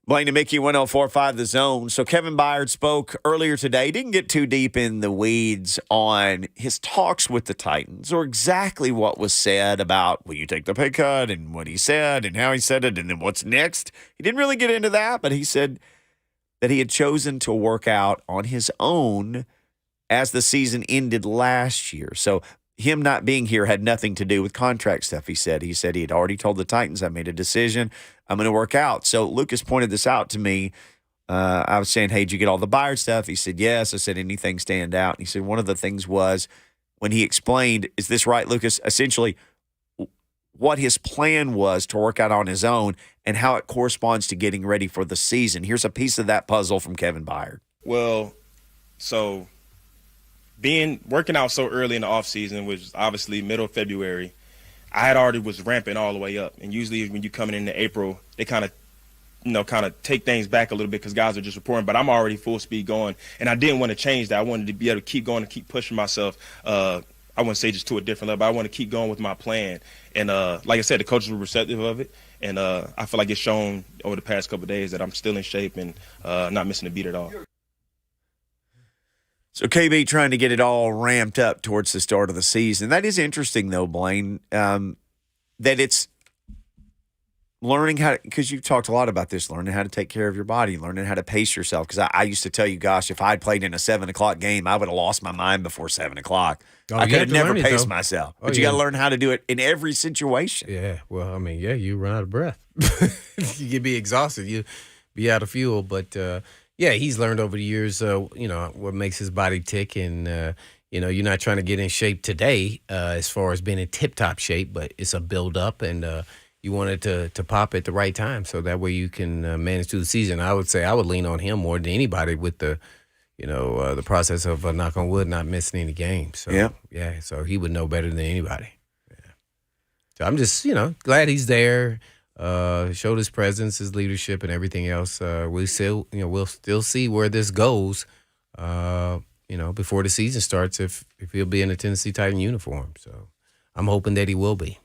Blaine and Mickey, 104.5 The Zone. So Kevin Byard spoke earlier today. Didn't get too deep in the weeds on his talks with the Titans or exactly what was said about, will you take the pay cut, and what he said and how he said it and then what's next. He didn't really get into that, but he said that he had chosen to work out on his own as the season ended last year. So him not being here had nothing to do with contract stuff, he said. He said he had already told the Titans, I made a decision. I'm going to work out. So Lucas pointed this out to me. I was saying, hey, did you get all the Byard stuff? He said, yes. I said, anything stand out? And he said, one of the things was when he explained, is this right, Lucas? Essentially, what his plan was to work out on his own and how it corresponds to getting ready for the season. Here's a piece of that puzzle from Kevin Byard. Well, so working out so early in the off season, which was obviously middle of February, I had already was ramping all the way up. And usually when you're coming into April, they kind of take things back a little bit because guys are just reporting. But I'm already full speed going, and I didn't want to change that. I wanted to be able to keep going and keep pushing myself. I wouldn't say just to a different level, but I want to keep going with my plan. And like I said, the coaches were receptive of it. And I feel like it's shown over the past couple of days that I'm still in shape and not missing a beat at all. So KB trying to get it all ramped up towards the start of the season. That is interesting, though, Blaine, that it's learning how to, because you've talked a lot about this, learning how to take care of your body, learning how to pace yourself. Because I used to tell you, gosh, if I'd played in a 7 o'clock game, I would have lost my mind before 7 o'clock. Oh, I could have never paced it, myself. Oh, But you got to learn how to do it in every situation. Yeah, well, I mean, you run out of breath. You get be exhausted. You be out of fuel. But, yeah, he's learned over the years, what makes his body tick. And, you're not trying to get in shape today as far as being in tip-top shape, but it's a build-up, and you want it to pop at the right time so that way you can manage through the season. I would say I would lean on him more than anybody with the process of, knock on wood, not missing any games. So, yeah, so he would know better than anybody. Yeah. So I'm just, glad he's there. Showed his presence, his leadership, and everything else. We'll still see where this goes. Before the season starts, if he'll be in a Tennessee Titan uniform. So I'm hoping that he will be.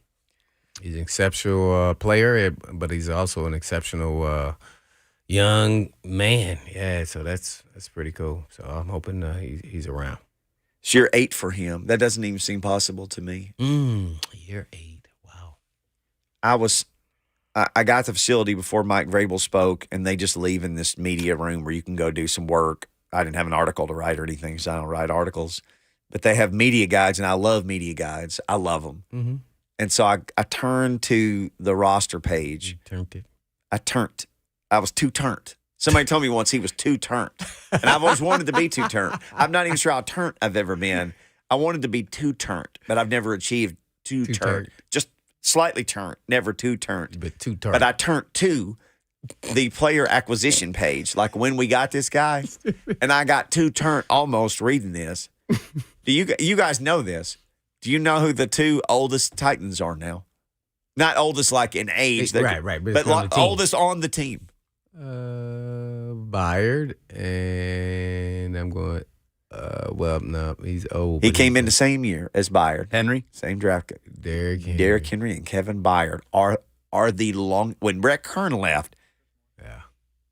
He's an exceptional player, but he's also an exceptional young man. Yeah, so that's pretty cool. So I'm hoping he's around. It's year 8 for him. That doesn't even seem possible to me. Year 8. Wow. I got the facility before Mike Vrabel spoke, and they just leave in this media room where you can go do some work. I didn't have an article to write or anything, so I don't write articles. But they have media guides, and I love media guides. I love them. Mm-hmm. And so I turned to the roster page. You turned it. I was too turned. Somebody told me once he was too turned. And I've always wanted to be too turned. I'm not even sure how turned I've ever been. I wanted to be too turned, but I've never achieved too turned. Just slightly turned, never too turned. But too turned. But I turned to the player acquisition page, like when we got this guy, and I got too turned almost reading this. Do you guys know this? Do you know who the 2 oldest Titans are now? Not oldest like in age. Right. But oldest on the team. Byard, and I'm going, no, he's old. He came in the same year as Byard. Henry? Same draft. Derrick Henry and Kevin Byard are the long, when Brett Kern left,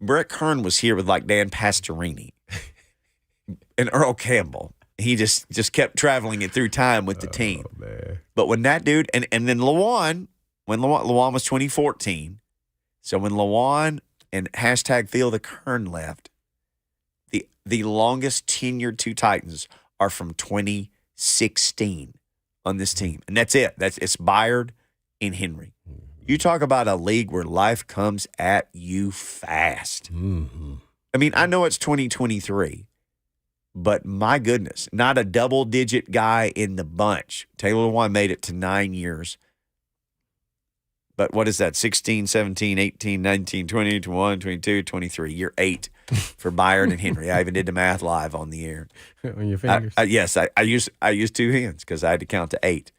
Brett Kern was here with like Dan Pastorini and Earl Campbell. He just kept traveling it through time with the team. Man. But when that dude, and then Lawan was 2014. So when Lawan and #Feel the Kern left, the longest tenured 2 Titans are from 2016 on this team. And that's it. It's Byard and Henry. You talk about a league where life comes at you fast. Mm-hmm. I mean, I know it's 2023, but my goodness, not a double-digit guy in the bunch. Taylor Lewan made it to 9 years. But what is that? 16, 17, 18, 19, 20, 21, 22, 23. Year 8 for Byard and Henry. I even did the math live on the air. On your fingers? Yes, I used 2 hands because I had to count to 8.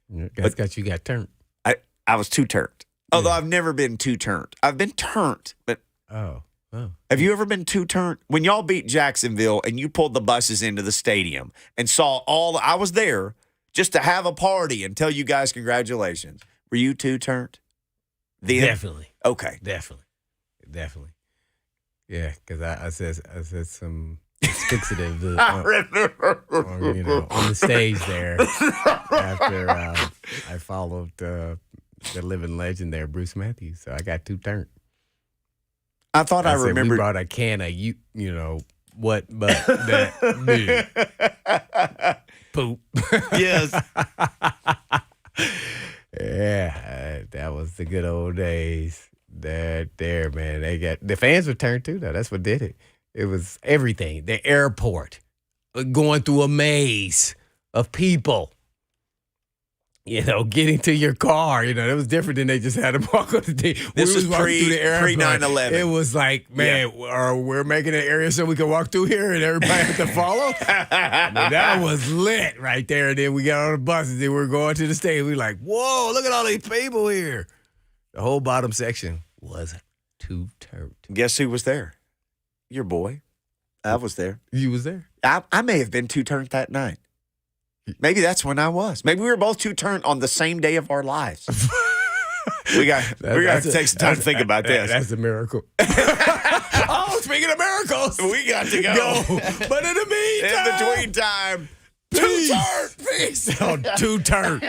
You got turned. I was too turned. Although I've never been too turned. I've been turned, but have you ever been too turned? When y'all beat Jacksonville and you pulled the buses into the stadium and saw I was there just to have a party and tell you guys congratulations. Were you too turned? Definitely. Okay. Definitely. Yeah, because I said some explicitives I remember. on the stage there after I followed the living legend there, Bruce Matthews. So I got too turned. I thought I said, remembered. we brought a can of what, but that poop. Yes. Yeah, that was the good old days. There, man. The fans were turned too, though. That's what did it. It was everything. The airport, going through a maze of people. Getting to your car, it was different than they just had to walk on the day. This was pre 9/11. It was like, man, we're making an area so we can walk through here and everybody has to follow. That was lit right there. And then we got on the buses and we're going to the stage. We were like, whoa, look at all these people here. The whole bottom section was too turned. Guess who was there? Your boy. I was there. You was there? I may have been too turned that night. Maybe that's when I was. Maybe we were both too turned on the same day of our lives. we got to take some time to think about this. That's a miracle. Oh, speaking of miracles, we got to go. But in the meantime, in between time, peace. Too turned.